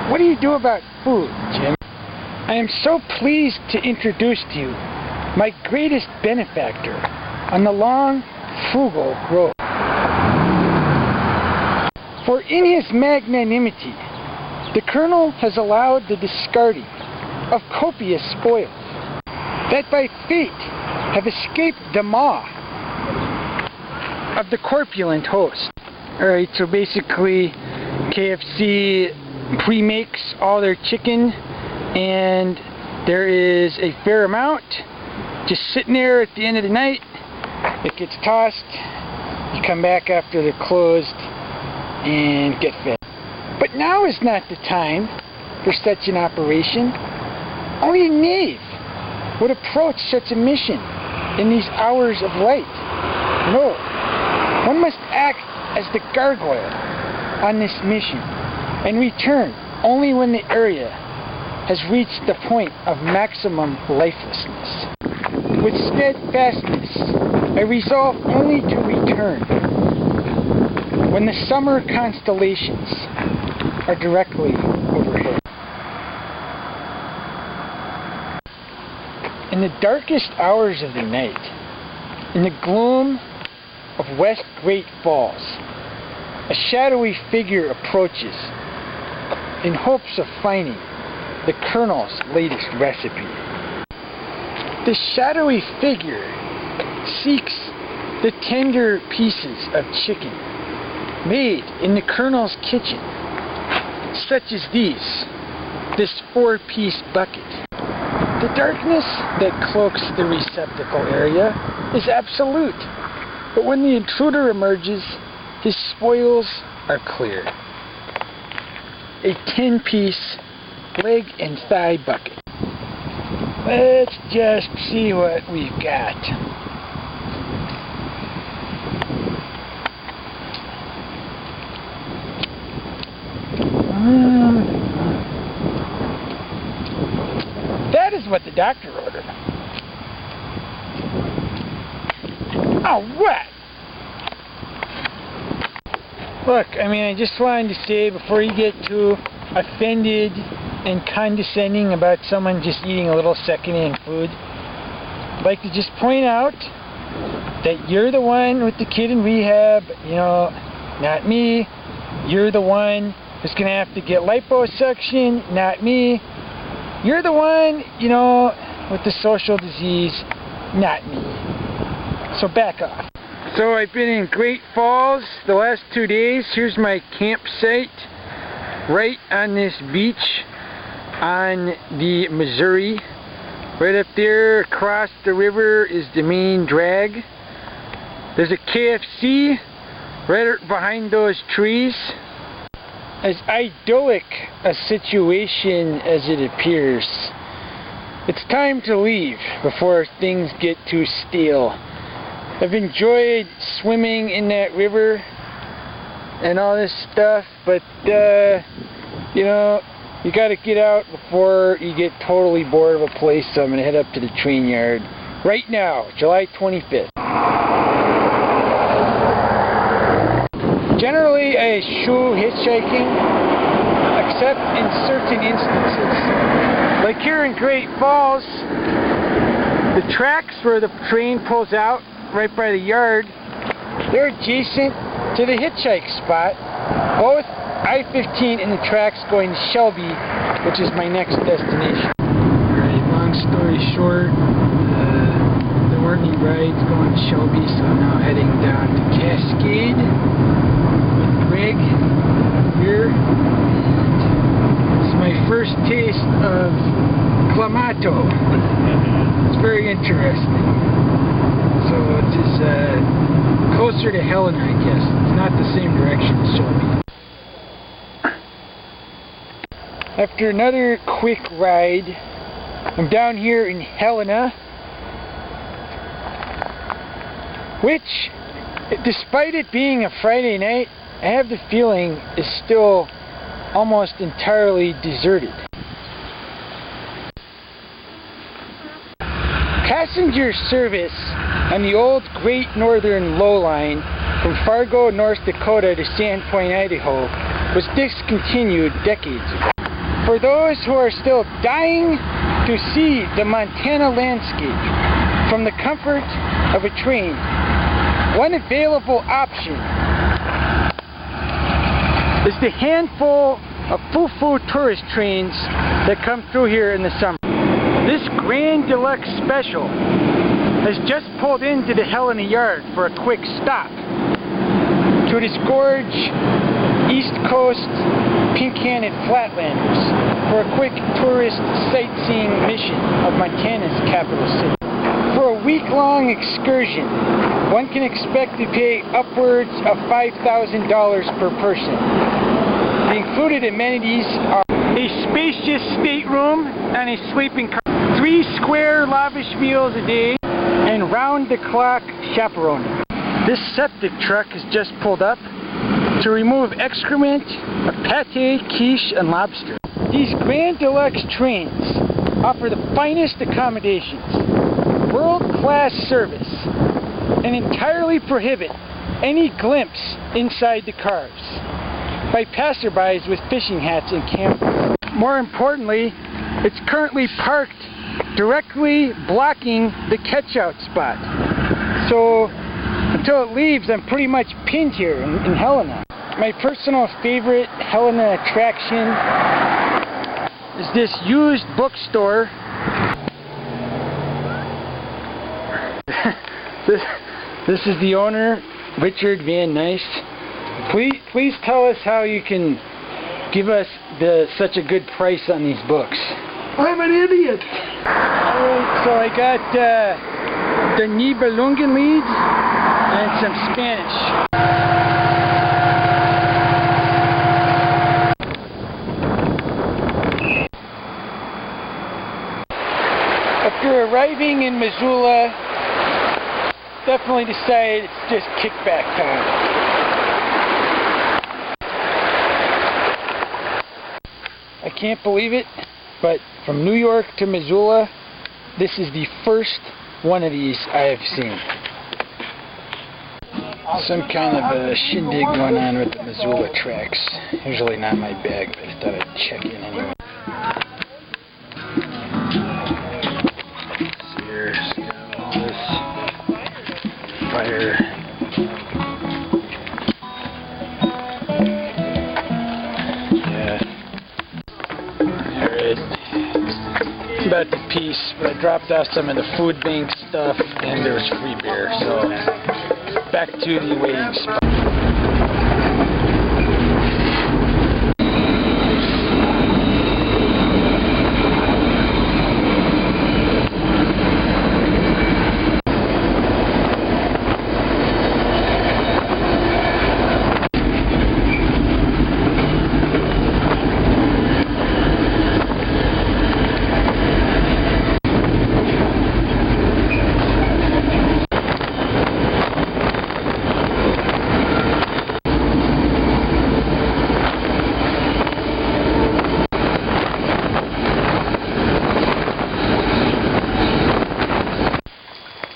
what do you do about food, Jim? I am so pleased to introduce to you my greatest benefactor on the long, frugal road. For in his magnanimity, the Colonel has allowed the discarding of copious spoils that by fate have escaped the maw of the corpulent host. Alright, so basically KFC pre-makes all their chicken, and there is a fair amount just sitting there at the end of the night. It gets tossed, you come back after they're closed and get fed. But now is not the time for such an operation. Only a knave would approach such a mission in these hours of light. No, one must act as the gargoyle on this mission and return only when the area has reached the point of maximum lifelessness. With steadfastness, I resolve only to return when the summer constellations are directly overhead. In the darkest hours of the night, in the gloom of West Great Falls, a shadowy figure approaches in hopes of finding the Colonel's latest recipe. The shadowy figure seeks the tender pieces of chicken made in the Colonel's kitchen, such as this 4-piece bucket. The darkness that cloaks the receptacle area is absolute, but when the intruder emerges, his spoils are clear. A 10-piece leg and thigh bucket. Let's just see what we've got. That is what the doctor ordered. Oh, what? Look, I mean, I just wanted to say before you get too offended and condescending about someone just eating a little second-hand food, I'd like to just point out that you're the one with the kid in rehab, you know, not me. You're the one who's going to have to get liposuction, not me. You're the one, you know, with the social disease, not me. So back off. So I've been in Great Falls the last 2 days. Here's my campsite right on this beach on the Missouri. Right up there across the river is the main drag. There's a KFC right behind those trees. As idyllic a situation as it appears, it's time to leave before things get too stale. I've enjoyed swimming in that river and all this stuff, but you know, you gotta get out before you get totally bored of a place, so I'm gonna head up to the train yard right now, July 25th. Generally, I eschew hitchhiking, except in certain instances. Like here in Great Falls, the tracks where the train pulls out right by the yard, they're adjacent to the hitchhike spot. Both I-15 and the tracks going to Shelby, which is my next destination. Alright, long story short, there weren't any rides going to Shelby, so I'm now heading down to Cascade with Greg here. It's my first taste of Clamato. It's very interesting. So it is closer to Helena, I guess. It's not the same direction as Shelby. After another quick ride, I'm down here in Helena, which, despite it being a Friday night, I have the feeling is still almost entirely deserted. Passenger service on the old Great Northern Low Line from Fargo, North Dakota to Sandpoint, Idaho was discontinued decades ago. For those who are still dying to see the Montana landscape from the comfort of a train, one available option is the handful of foo-foo tourist trains that come through here in the summer. This Grand Deluxe Special has just pulled into the Helena Yard for a quick stop to disgorge East Coast pink-handed flatlanders for a quick tourist sightseeing mission of Montana's capital city. For a week-long excursion, one can expect to pay upwards of $5,000 per person. The included amenities are a spacious stateroom and a sleeping car, 3 square lavish meals a day, and round-the-clock chaperoning. This septic truck has just pulled up to remove excrement of pate, quiche, and lobster. These Grand Deluxe trains offer the finest accommodations, world-class service, and entirely prohibit any glimpse inside the cars by passerbys with fishing hats and cameras. More importantly, it's currently parked directly blocking the catch-out spot. So until it leaves, I'm pretty much pinned here in Helena. My personal favorite Helena attraction is this used bookstore. This is the owner, Richard Van Nice. Please tell us how you can give us such a good price on these books. I'm an idiot. Alright, so I got the Nibelungenlied and some Spanish. living in Missoula, definitely decided it's just kickback time. I can't believe it, but from New York to Missoula, this is the first one of these I have seen. Some kind of a shindig going on with the Missoula tracks. Usually not my bag, but I thought I'd check in anyway. Here's all this fire. Yeah. Alright. About the piece, but I dropped off some of the food bank stuff and there was free beer, so back to the waiting spot.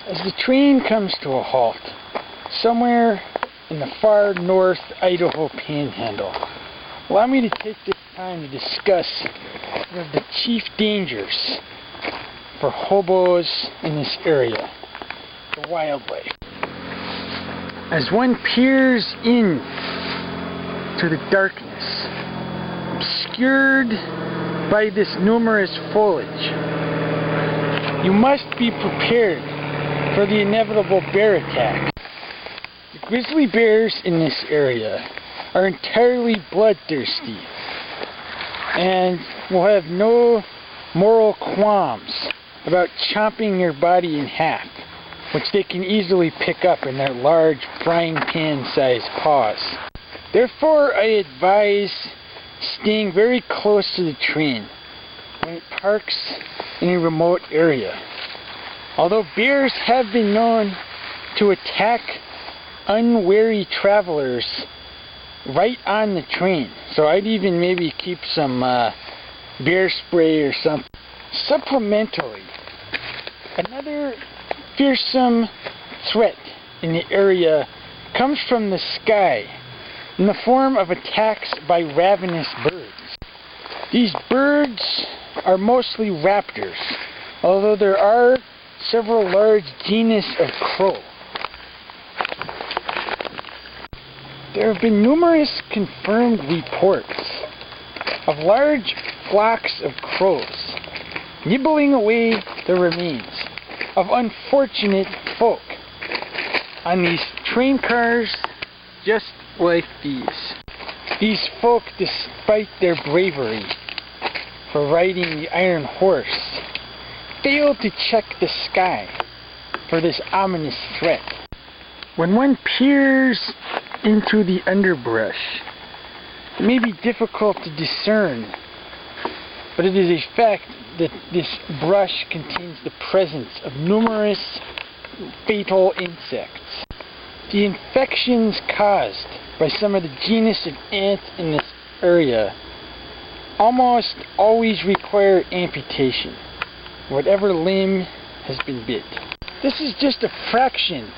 As the train comes to a halt, somewhere in the far north Idaho panhandle, allow me to take this time to discuss one of the chief dangers for hobos in this area, the wildlife. As one peers in to the darkness, obscured by this numerous foliage, you must be prepared for the inevitable bear attack. The grizzly bears in this area are entirely bloodthirsty and will have no moral qualms about chomping your body in half, which they can easily pick up in their large frying pan-sized paws. Therefore, I advise staying very close to the train when it parks in a remote area. Although bears have been known to attack unwary travelers right on the train, so I'd even maybe keep some bear spray or something. Supplementally, another fearsome threat in the area comes from the sky in the form of attacks by ravenous birds. These birds are mostly raptors, although there are several large genus of crow. There have been numerous confirmed reports of large flocks of crows nibbling away the remains of unfortunate folk on these train cars just like these. These folk, despite their bravery for riding the iron horse, failed to check the sky for this ominous threat. When one peers into the underbrush, it may be difficult to discern, but it is a fact that this brush contains the presence of numerous fatal insects. The infections caused by some of the genus of ants in this area almost always require amputation, whatever limb has been bit. This is just a fraction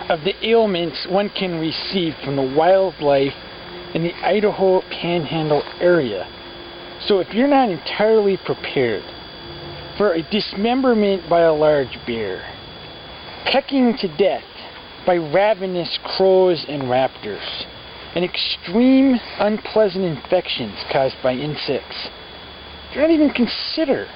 of the ailments one can receive from the wildlife in the Idaho Panhandle area. So if you're not entirely prepared for a dismemberment by a large bear, pecking to death by ravenous crows and raptors, and extreme unpleasant infections caused by insects, do not even consider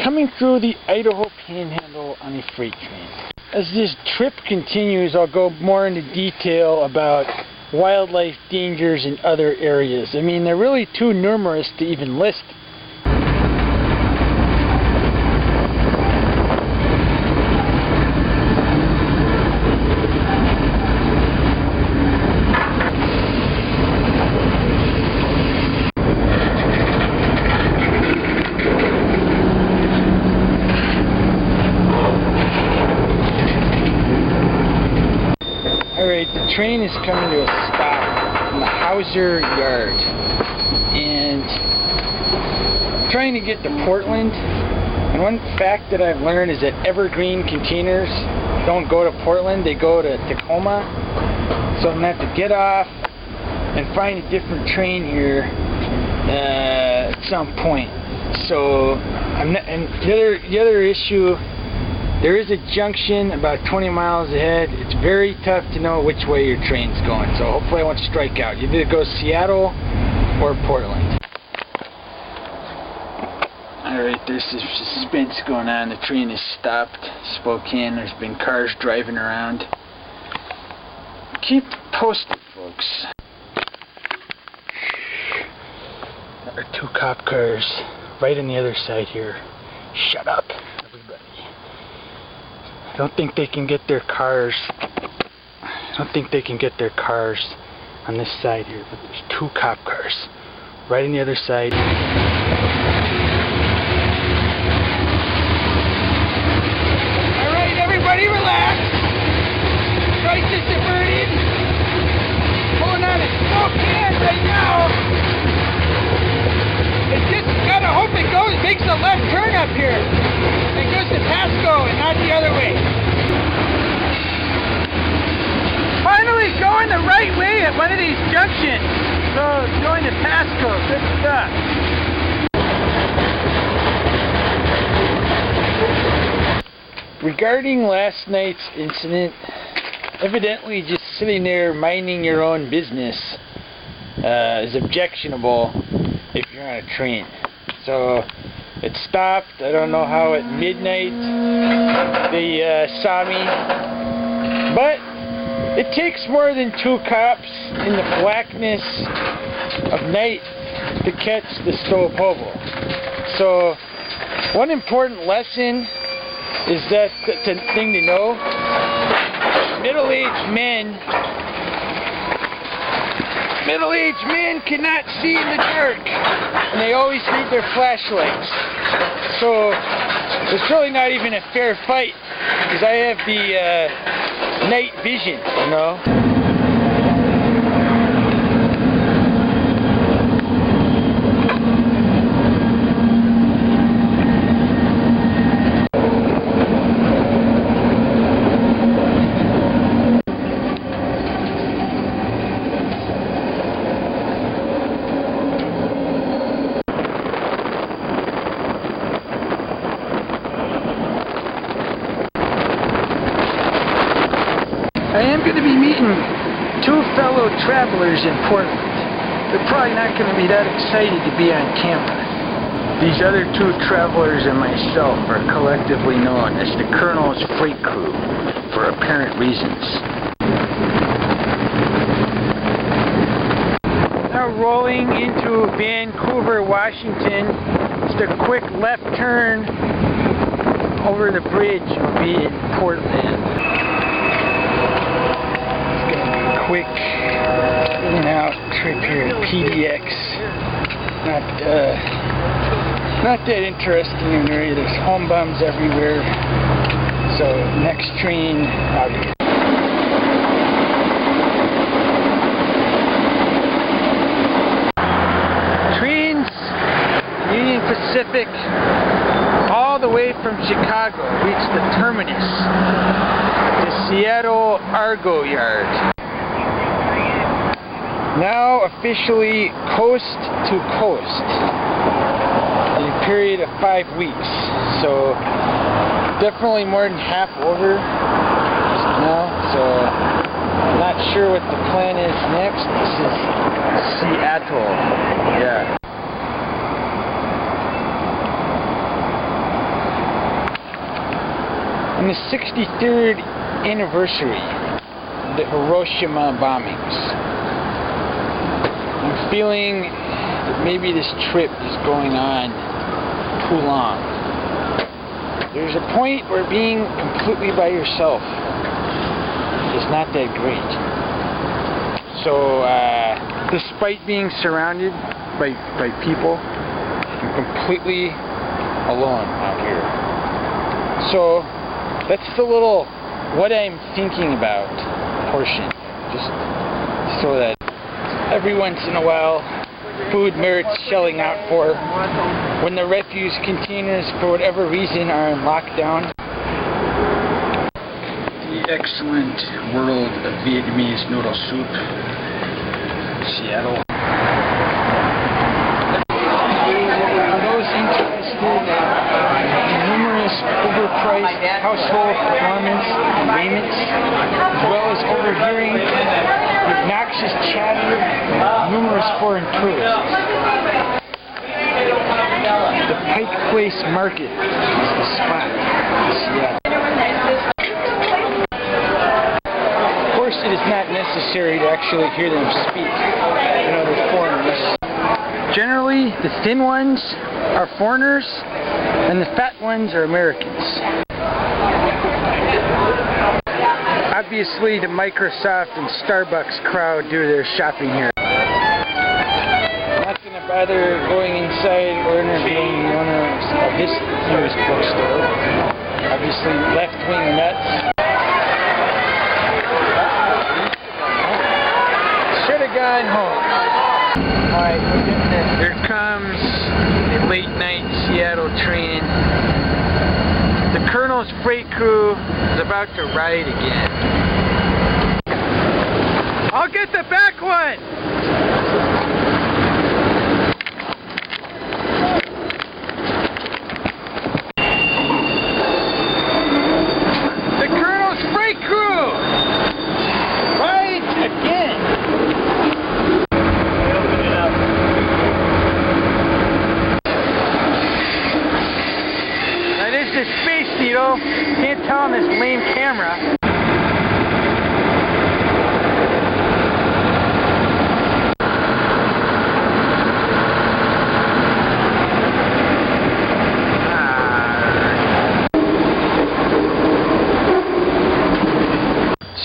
coming through the Idaho Panhandle on a freight train. As this trip continues, I'll go more into detail about wildlife dangers in other areas. I mean, they're really too numerous to even list. Alright, the train is coming to a stop in the Hauser Yard. And I'm trying to get to Portland. And one fact that I've learned is that evergreen containers don't go to Portland, they go to Tacoma. So I'm going to have to get off and find a different train here at some point. So, and the other issue, there is a junction about 20 miles ahead. It's very tough to know which way your train's going. So hopefully I won't strike out. You either go Seattle or Portland. Alright, there's some suspense going on. The train has stopped. Spokane. There's been cars driving around. Keep posted, folks. There are 2 cop cars right on the other side here. Shut up, everybody. I don't think they can get their cars. I don't think they can get their cars on this side here, but there's 2 cop cars right on the other side. Alright, everybody relax. Crisis averted. Pulling out a Spokane right now. It just gotta hope it makes a left turn up here. It goes to Pasco and not the other way. Finally going the right way at one of these junctions. So it's going to Pasco. Good stuff. Regarding last night's incident, evidently just sitting there minding your own business is objectionable if you're on a train. So it stopped. I don't know how at midnight they saw me, but it takes more than 2 cops in the blackness of night to catch the Stobe Hobo. So one important lesson is that it's a thing to know. Middle-aged men cannot see in the dark, and they always need their flashlights. So it's really not even a fair fight, because I have the night vision, you know. I am going to be meeting 2 fellow travelers in Portland. They're probably not going to be that excited to be on camera. These other 2 travelers and myself are collectively known as the Colonel's Freight Crew for apparent reasons. Now rolling into Vancouver, Washington. Just a quick left turn over the bridge will be in Portland. Quick in and out trip here at PDX. Not that interesting in the area. There's home bums everywhere. So next train out here. Trains Union Pacific all the way from Chicago reach the terminus, the Seattle Argo Yard. Now officially coast to coast in a period of 5 weeks. So definitely more than half over now. So I'm not sure what the plan is next. This is Seattle. Yeah. On the 63rd anniversary of the Hiroshima bombings, I'm feeling that maybe this trip is going on too long. There's a point where being completely by yourself is not that great. So, despite being surrounded by people, I'm completely alone out here. So, that's the little what I'm thinking about portion. just so that every once in a while food merits shelling out for when the refuse containers for whatever reason are in lockdown. The excellent world of Vietnamese noodle soup, Seattle. For those interested in numerous overpriced household performance payments, as well as overhearing obnoxious chatter of numerous foreign tourists, the Pike Place Market is the spot in Seattle. Of course, it is not necessary to actually hear them speak in other foreigners. Generally, the thin ones are foreigners, and the fat ones are Americans. Obviously, the Microsoft and Starbucks crowd do their shopping here. Not going to bother going inside or interviewing the owner of this news bookstore. Obviously, left-wing nuts. Should have gone home. Alright, we're getting there. Here comes the late-night Seattle train. The Colonel's freight crew is about to ride again. I'll get the back one! The Colonel's freight crew rides again! That is the Space Needle. Can't tell on this lame camera.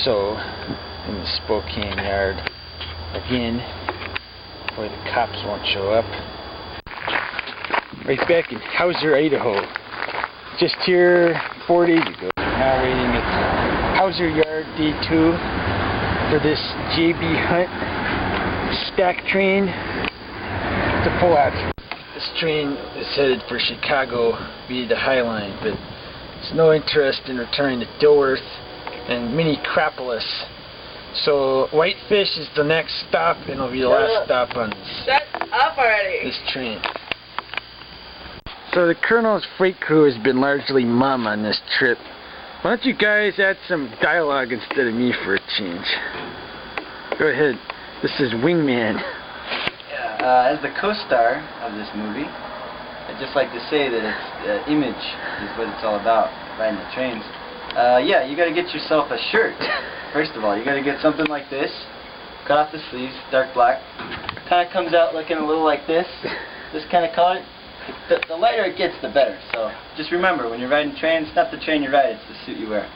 So, in the Spokane yard again, where the cops won't show up. Right back in Hauser, Idaho. Just here 4 days ago. Now waiting at Hauser Yard D2 for this JB Hunt stack train to pull out. This train is headed for Chicago via the High Line, but there's no interest in returning to Dilworth and Minneapolis. So Whitefish is the next stop, and it'll be the last stop on this train. So the Colonel's freight crew has been largely mum on this trip. Why don't you guys add some dialogue instead of me for a change? Go ahead. This is Wingman. As the co-star of this movie, I'd just like to say that it's image is what it's all about, riding the trains. Yeah, you got to get yourself a shirt. First of all, you got to get something like this. Cut off the sleeves, dark black. Kind of comes out looking a little like this. This kind of color. The lighter it gets, the better. So just remember, when you're riding trains, it's not the train you ride, it's the suit you wear.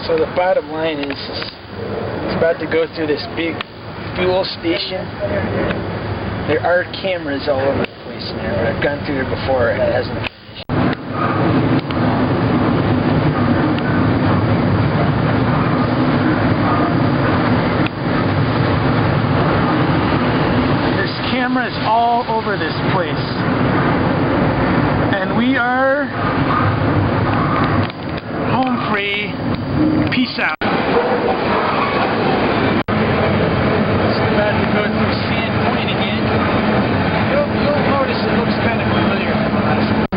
So the bottom line is, it's about to go through this big fuel station. There are cameras all over the place now. I've gone through there before and it hasn't been finished. There's cameras all over this place. And we are home free. Peace out. Just about to go through Sand Point again. You'll notice it looks kind of familiar from the last one.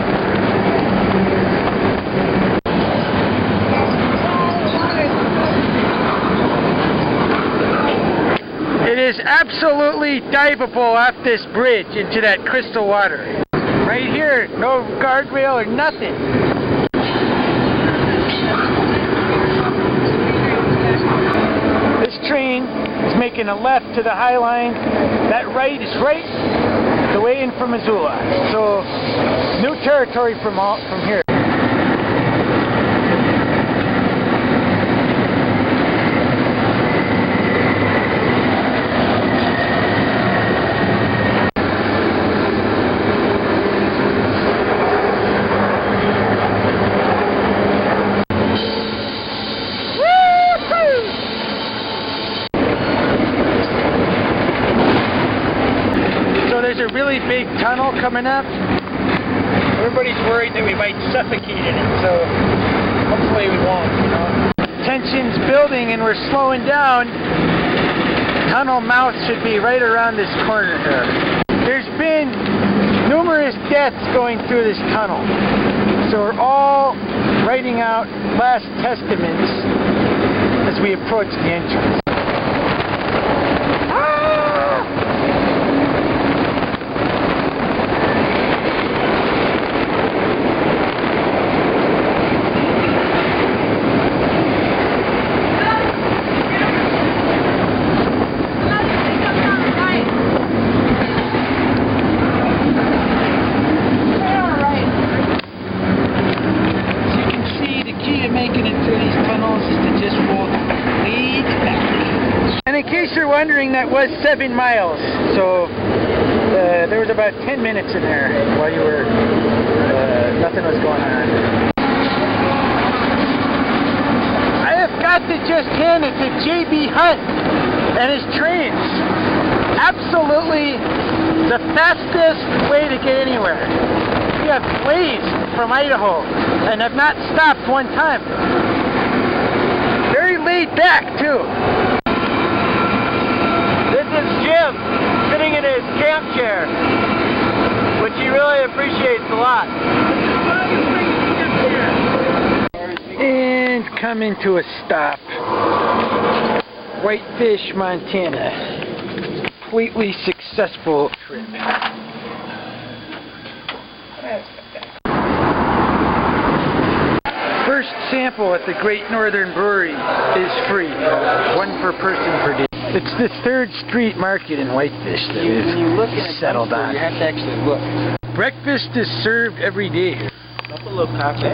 It is absolutely diveable off this bridge into that crystal water. Right here, no guardrail or nothing. This train is making a left to the High Line. That right is right the way in from Missoula. So, new territory from here. there's a really big tunnel coming up. Everybody's worried that we might suffocate in it, so hopefully we won't, you know. Tension's building and we're slowing down. Tunnel mouth should be right around this corner here. There's been numerous deaths going through this tunnel. So we're all writing out last testaments as we approach the entrance. And in case you're wondering, that was 7 miles, so there was about 10 minutes in there while you were, nothing was going on. I have got to just hand it to J.B. Hunt and his trains. Absolutely the fastest way to get anywhere. We have blazed from Idaho and have not stopped one time. Very laid back, too. This is Jim, sitting in his camp chair, which he really appreciates a lot. And coming to a stop. Whitefish, Montana. Completely successful trip. First sample at the Great Northern Brewery is free. 1 per person per day. It's the 3rd Street Market in Whitefish that we've settled on. You have to actually look. Breakfast is served every day. Buffalo Cafe.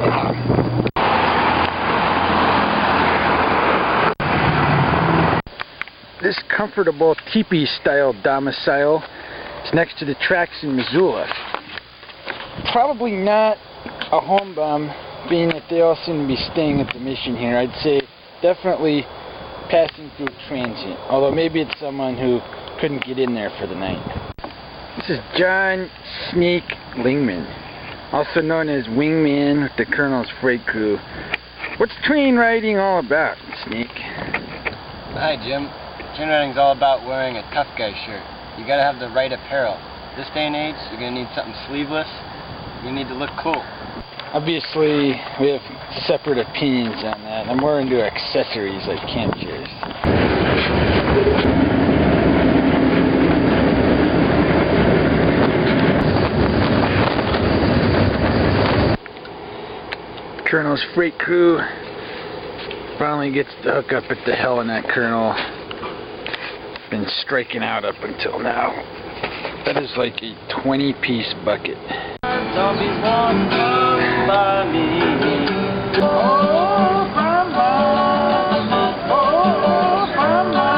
This comfortable teepee-style domicile is next to the tracks in Missoula. Probably not a home bomb, being that they all seem to be staying at the mission here. I'd say definitely passing through transient, although maybe it's someone who couldn't get in there for the night. This is John Sneak Lingman, also known as Wingman with the Colonel's Freight Crew. What's train riding all about, Sneak? Hi, Jim. Train riding's all about wearing a tough guy shirt. You gotta have the right apparel. This day and age, you're gonna need something sleeveless. You need to look cool. Obviously, we have separate opinions on that. I'm more into accessories like camp chairs. Colonel's Freight Crew finally gets to hook up at the hell in that Colonel. Been striking out up until now. That is like a 20-piece bucket. Zombies walk by me. Oh, grandma. Oh, grandma.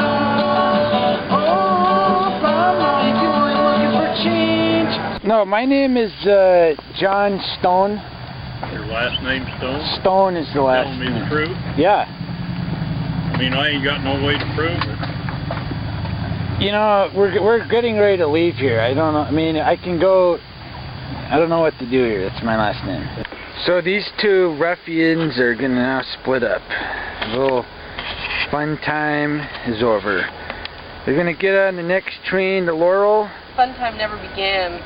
Oh, grandma. You were looking for change. No, my name is John Stone. Your last name Stone? Stone is the last Telling me name. the truth? Yeah. I mean, I ain't got no way to prove it. You know, we're getting ready to leave here. I don't know. I mean, I can go. I don't know what to do here. That's my last name. So these two ruffians are gonna now split up. A little fun time is over. They're gonna get on the next train to Laurel. Fun time never began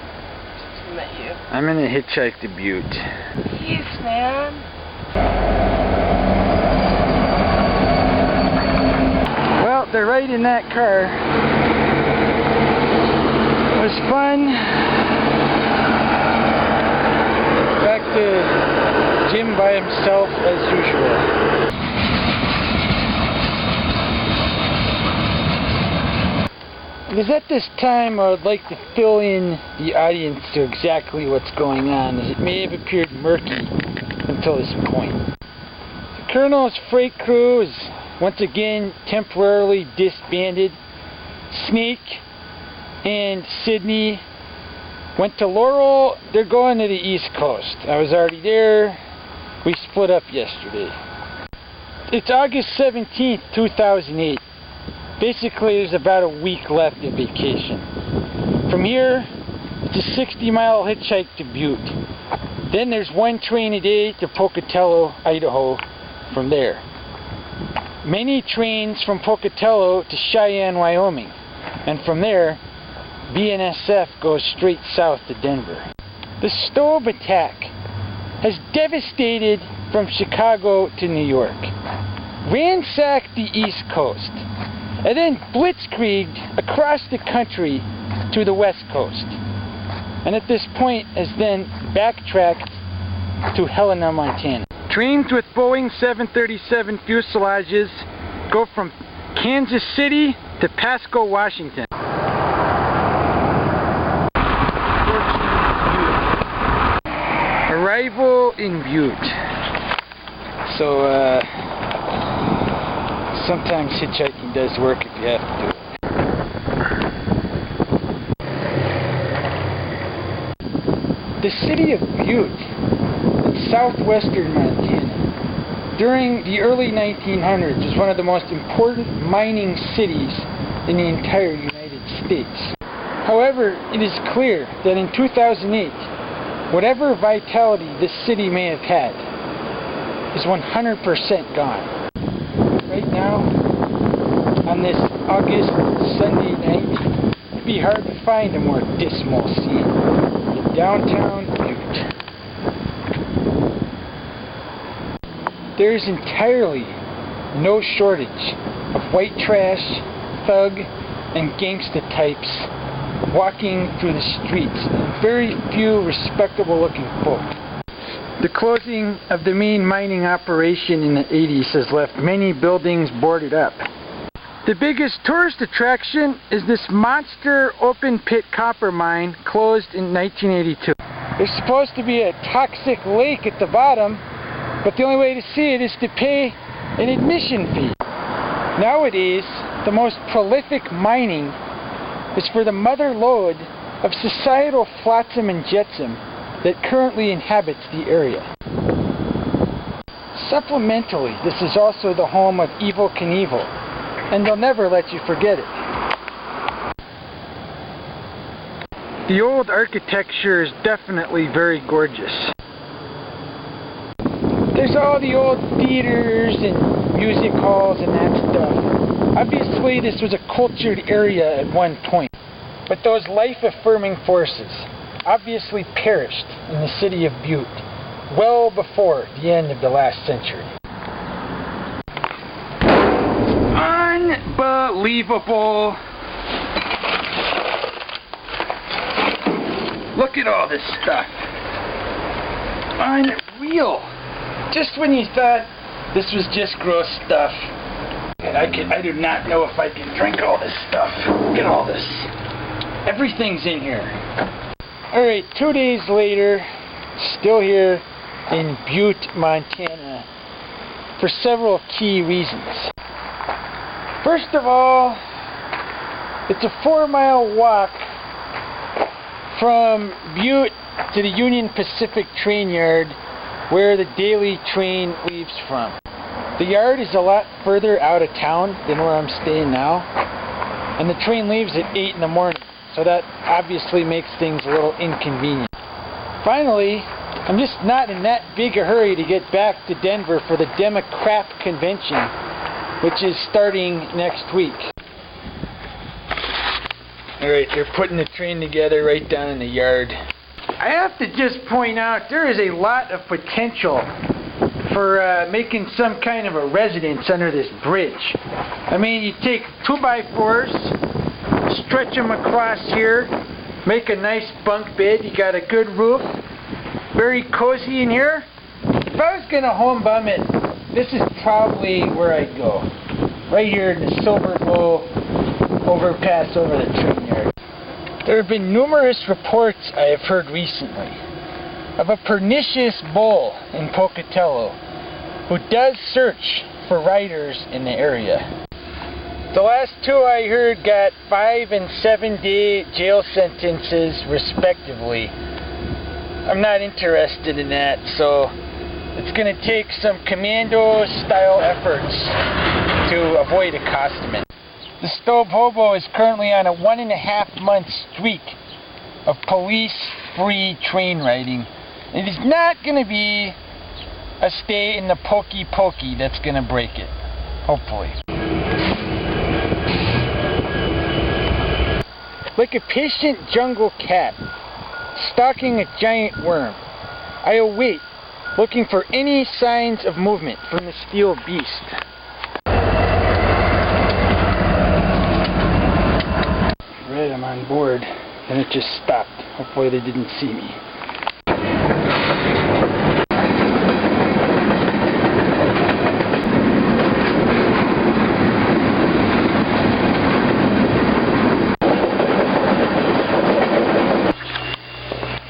since we met you. I'm gonna hitchhike to Butte. Jeez, man. Well, they're right in that car. It was fun. Back to Jim by himself as usual. Because at this time I would like to fill in the audience to exactly what's going on, as it may have appeared murky until this point. The Colonel's Freight Crew is once again temporarily disbanded. Snake and Sydney went to Laurel. They're going to the East Coast. I was already there. We split up yesterday. It's August 17th, 2008. Basically, there's about a week left of vacation. From here, It's a 60-mile hitchhike to Butte. Then there's one train a day to Pocatello, Idaho from there. Many trains from Pocatello to Cheyenne, Wyoming. And from there, BNSF goes straight south to Denver. The Stobe attack has devastated from Chicago to New York, ransacked the East Coast, and then blitzkrieged across the country to the West Coast. And at this point has then backtracked to Helena, Montana. Trains with Boeing 737 fuselages go from Kansas City to Pasco, Washington. Arrival in Butte. So sometimes hitchhiking does work if you have to do it. The city of Butte, in southwestern Montana, during the early 1900s was one of the most important mining cities in the entire United States. However, it is clear that in 2008, whatever vitality this city may have had is 100% gone. Right now, on this August Sunday night, it'd be hard to find a more dismal scene than downtown Butte. There's entirely no shortage of white trash, thug, and gangsta types walking through the streets, and very few respectable looking folk. The closing of the main mining operation in the 80s has left many buildings boarded up. The biggest tourist attraction is this monster open pit copper mine closed in 1982. There's supposed to be a toxic lake at the bottom, but the only way to see it is to pay an admission fee. Nowadays, the most prolific mining is for the mother lode of societal flotsam and jetsam that currently inhabits the area. Supplementally, this is also the home of Evel Knievel, and they'll never let you forget it. The old architecture is definitely very gorgeous. There's all the old theaters and music halls and that stuff. Obviously, this was a cultured area at one point, but those life-affirming forces obviously perished in the city of Butte well before the end of the last century. Unbelievable! Look at all this stuff. Unreal! Just when you thought this was just gross stuff, I do not know if I can drink all this stuff. Look at all this. Everything's in here. Alright, 2 days later, still here in Butte, Montana, for several key reasons. First of all, it's a 4-mile walk from Butte to the Union Pacific train yard where the daily train leaves from. The yard is a lot further out of town than where I'm staying now, and the train leaves at 8 in the morning, so that obviously makes things a little inconvenient. Finally, I'm just not in that big a hurry to get back to Denver for the Democrat convention, which is starting next week. Alright, they're putting the train together right down in the yard. I have to just point out, there is a lot of potential for making some kind of a residence under this bridge. I mean, you take 2x4s, stretch them across here, make a nice bunk bed, you got a good roof, very cozy in here. If I was gonna home bum it, this is probably where I'd go. Right here in the Silver Bow overpass over the train yard. There have been numerous reports I have heard recently of a pernicious bull in Pocatello who does search for riders in the area. The last 2 I heard got 5 and 7 day jail sentences respectively. I'm not interested in that, so it's going to take some commando style efforts to avoid accostation. The Stobe Hobo is currently on a 1.5 month streak of police-free train riding. It is not going to be a stay in the pokey pokey that's going to break it. Hopefully. Like a patient jungle cat stalking a giant worm, I await, looking for any signs of movement from the steel beast. Right, I'm on board, and it just stopped. Hopefully they didn't see me.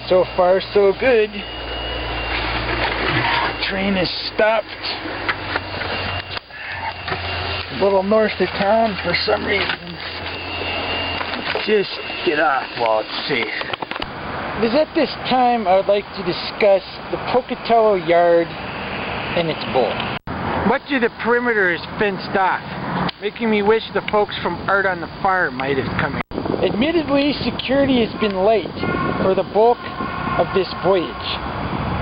So far, so good. Train is stopped a little north of town for some reason. Just get off while it's safe. It is at this time I would like to discuss the Pocatello yard and its bull. Much of the perimeter is fenced off, making me wish the folks from Art on the Farm might have come in. Admittedly, security has been light for the bulk of this voyage,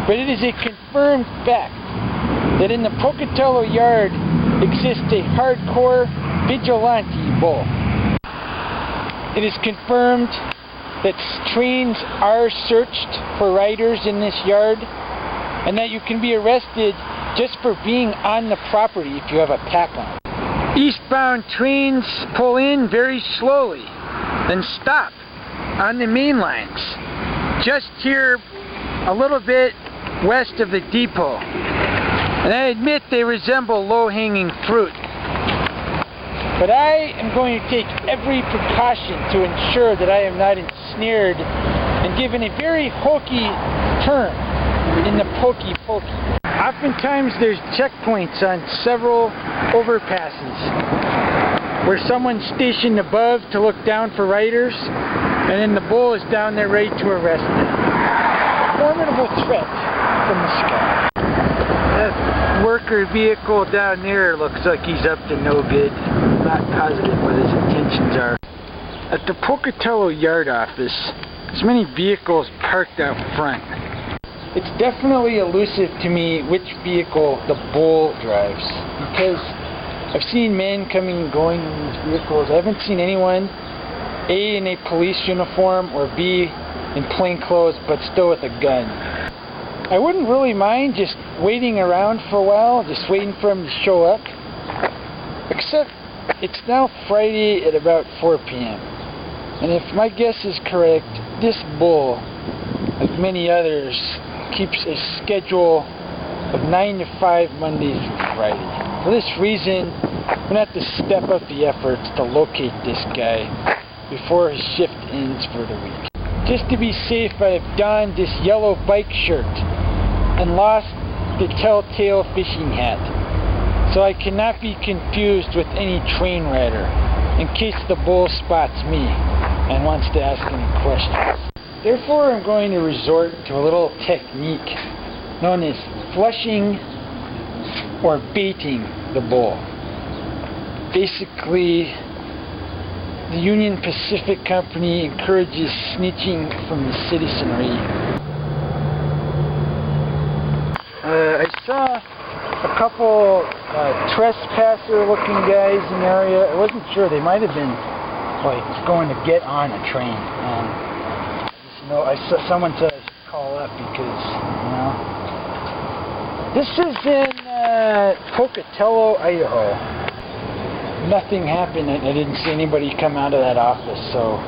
but it is a confirmed fact that in the Pocatello yard exists a hardcore vigilante bull. It is confirmed that trains are searched for riders in this yard, and that you can be arrested just for being on the property if you have a pack on. Eastbound trains pull in very slowly and stop on the main lines, just here a little bit west of the depot. And I admit they resemble low-hanging fruit. But I am going to take every precaution to ensure that I am not ensnared and given a very hokey turn in the pokey pokey. Oftentimes there's checkpoints on several overpasses where someone's stationed above to look down for riders, and then the bull is down there ready to arrest them. A formidable threat from the sky. That worker vehicle down there looks like he's up to no good. I'm not positive what his intentions are. At the Pocatello yard office, there's many vehicles parked out front. It's definitely elusive to me which vehicle the bull drives, because I've seen men coming and going in these vehicles. I haven't seen anyone, A, in a police uniform, or B, in plain clothes, but still with a gun. I wouldn't really mind just waiting around for a while, just waiting for him to show up. Except, it's now Friday at about 4 p.m. And if my guess is correct, this bull, like many others, keeps a schedule of 9 to 5 Mondays through Friday. For this reason, I'm going to have to step up the efforts to locate this guy before his shift ends for the week. Just to be safe, I have donned this yellow bike shirt and lost the telltale fishing hat, so I cannot be confused with any train rider in case the bull spots me and wants to ask any questions. Therefore, I'm going to resort to a little technique known as flushing or baiting the bull. Basically, the Union Pacific Company encourages snitching from the citizenry. I saw a couple trespasser-looking guys in the area. I wasn't sure. They might have been like going to get on a train. I saw someone said I should call up because, this is in Pocatello, Idaho. Nothing happened. I didn't see anybody come out of that office, so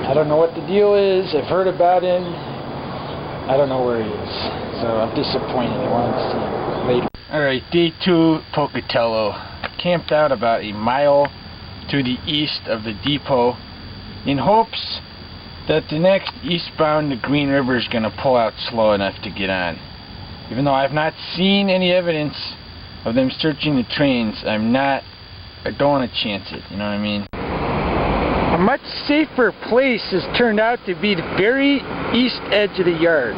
I don't know what the deal is. I've heard about him. I don't know where he is, so I'm disappointed. I wanted to see him later. Alright, day 2, Pocatello. Camped out about a mile to the east of the depot in hopes that the next eastbound to Green River is going to pull out slow enough to get on. Even though I've not seen any evidence of them searching the trains, I don't want to chance it, you know what I mean? A much safer place has turned out to be the very east edge of the yard,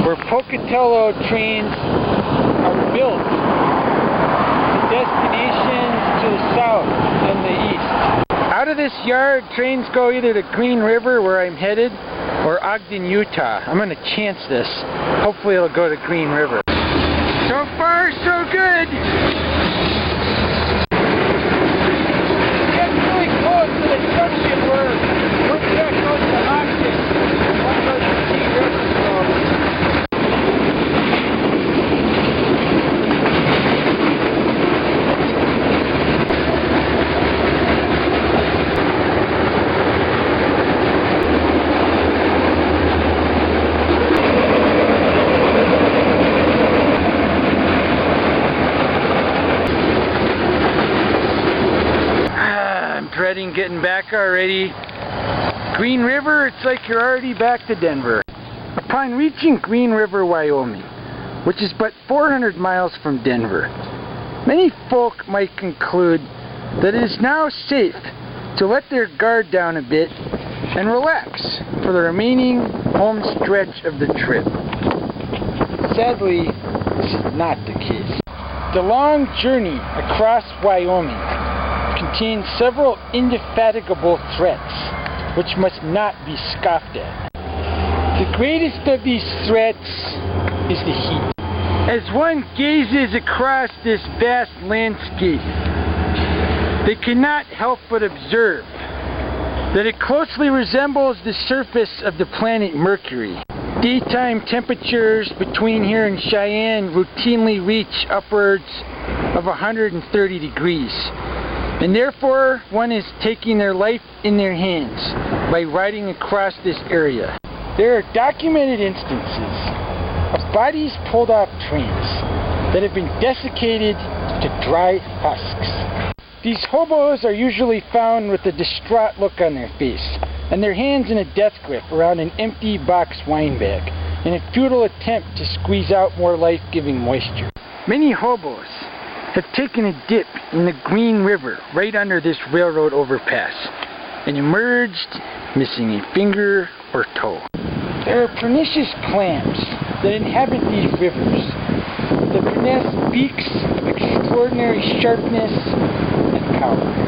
where Pocatello trains are built to destinations to the south and the east. Out Out of this yard, trains go either to Green River, where I'm headed, or Ogden, Utah. I'm going to chance this. Hopefully it'll go to Green River. So far, so good. Getting really close to the junction where one track goes to Ogden, one goes to Green River. Dreading getting back already. Green River, it's like you're already back to Denver. Upon reaching Green River, Wyoming, which is but 400 miles from Denver, many folk might conclude that it is now safe to let their guard down a bit and relax for the remaining home stretch of the trip. Sadly, this is not the case. The long journey across Wyoming contains several indefatigable threats, which must not be scoffed at. The greatest of these threats is the heat. As one gazes across this vast landscape, they cannot help but observe that it closely resembles the surface of the planet Mercury. Daytime temperatures between here and Cheyenne routinely reach upwards of 130 degrees. And therefore, one is taking their life in their hands by riding across this area. There are documented instances of bodies pulled off trains that have been desiccated to dry husks. These hobos are usually found with a distraught look on their face and their hands in a death grip around an empty box wine bag in a futile attempt to squeeze out more life-giving moisture. Many hobos have taken a dip in the Green River right under this railroad overpass and emerged missing a finger or toe. There are pernicious clams that inhabit these rivers that possess beaks of extraordinary sharpness and power.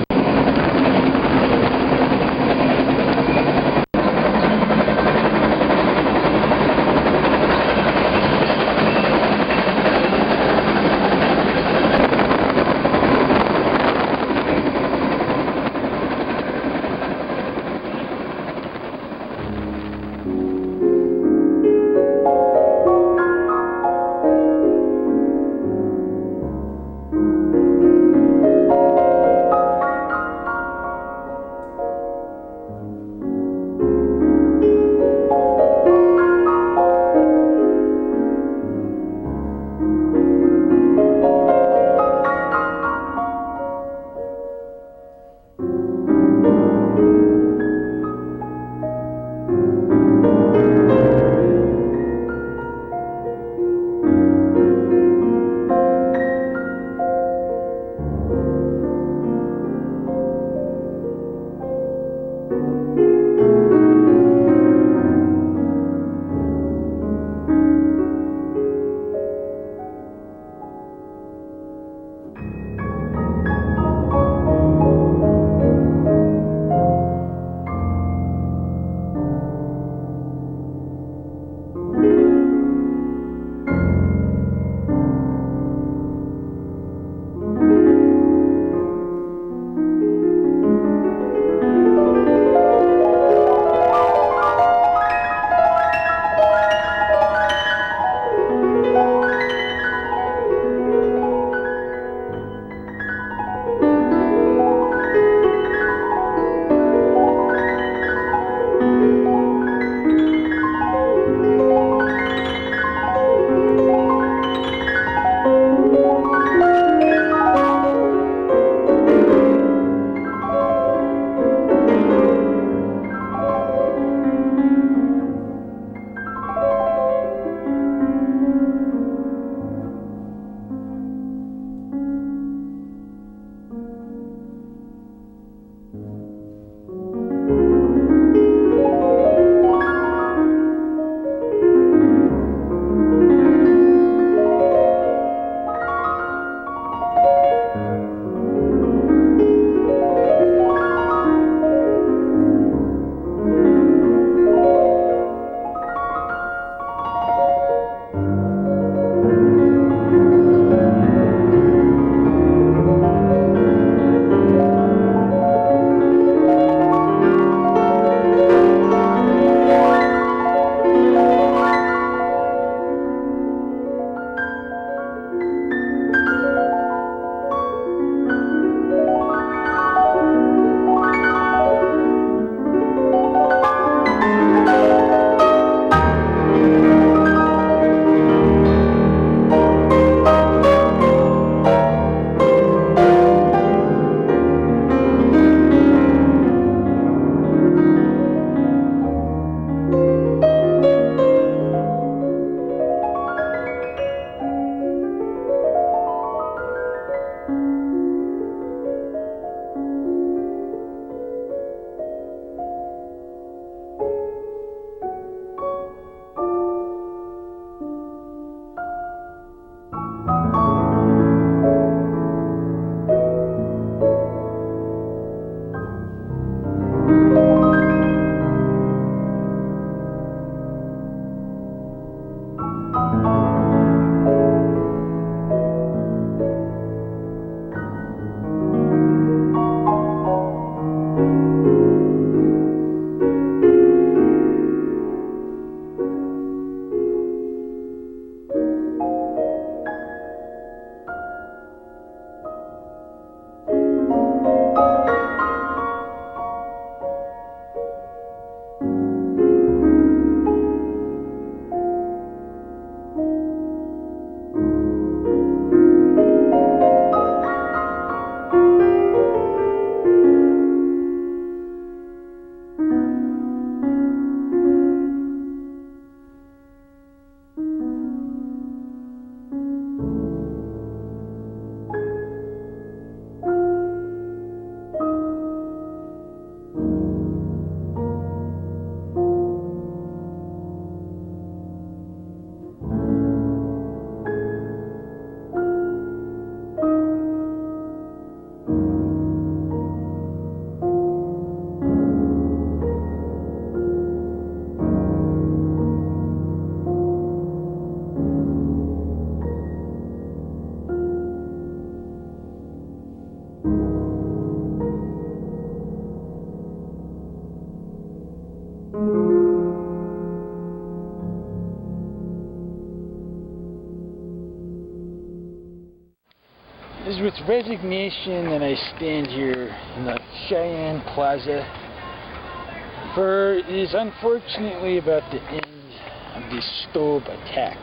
resignation that I stand here in the Cheyenne Plaza, for it is unfortunately about the end of the Stobe attack.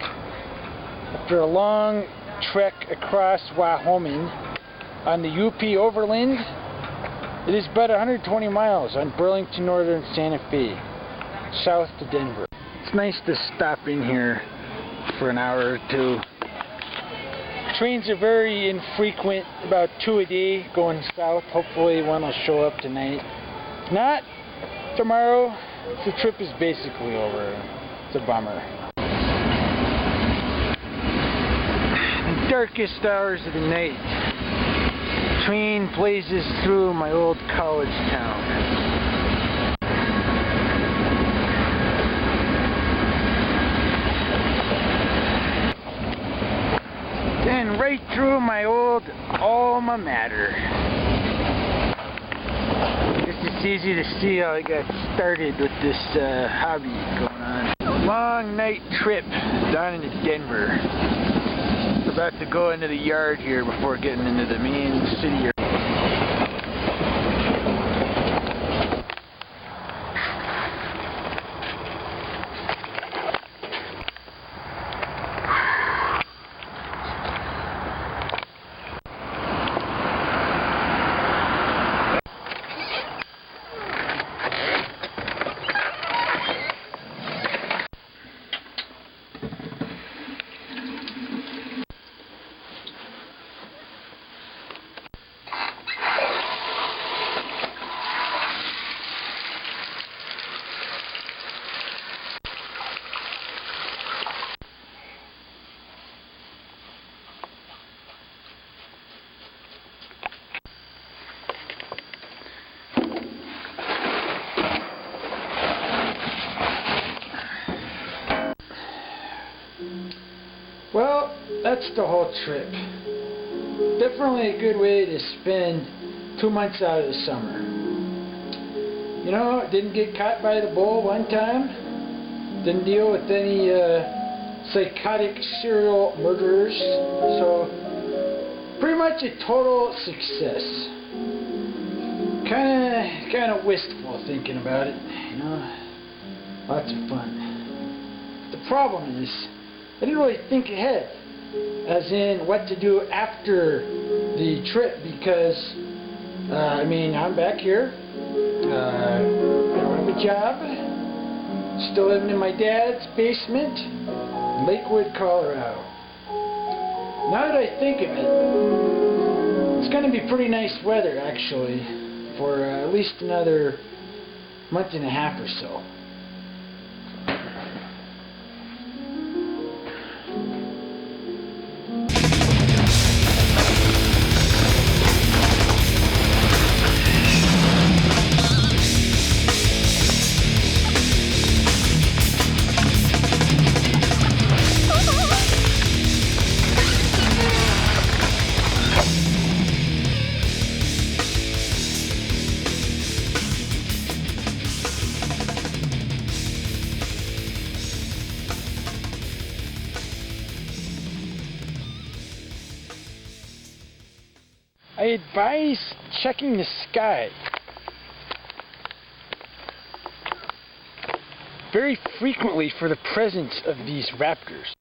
After a long trek across Wyoming on the UP Overland, it is about 120 miles on Burlington Northern Santa Fe, south to Denver. It's nice to stop in here for an hour or two. Trains are very infrequent, about 2 a day going south. Hopefully one will show up tonight. If not, tomorrow, the trip is basically over. It's a bummer. The darkest hours of the night, train blazes through my old college town. Then right through my old alma mater. It's easy to see how I got started with this hobby going on. Long night trip down into Denver. About to go into the yard here before getting into the main city. Well, that's the whole trip. Definitely a good way to spend 2 months out of the summer. You know, didn't get caught by the bull one time. Didn't deal with any psychotic serial murderers. So, pretty much a total success. Kind of wistful thinking about it. You know, lots of fun. The problem is, I didn't really think ahead, as in what to do after the trip, because, I mean, I'm back here, I don't have a job, still living in my dad's basement in Lakewood, Colorado. Now that I think of it, it's going to be pretty nice weather, actually, for at least another month and a half or so. I advise checking the sky very frequently for the presence of these raptors.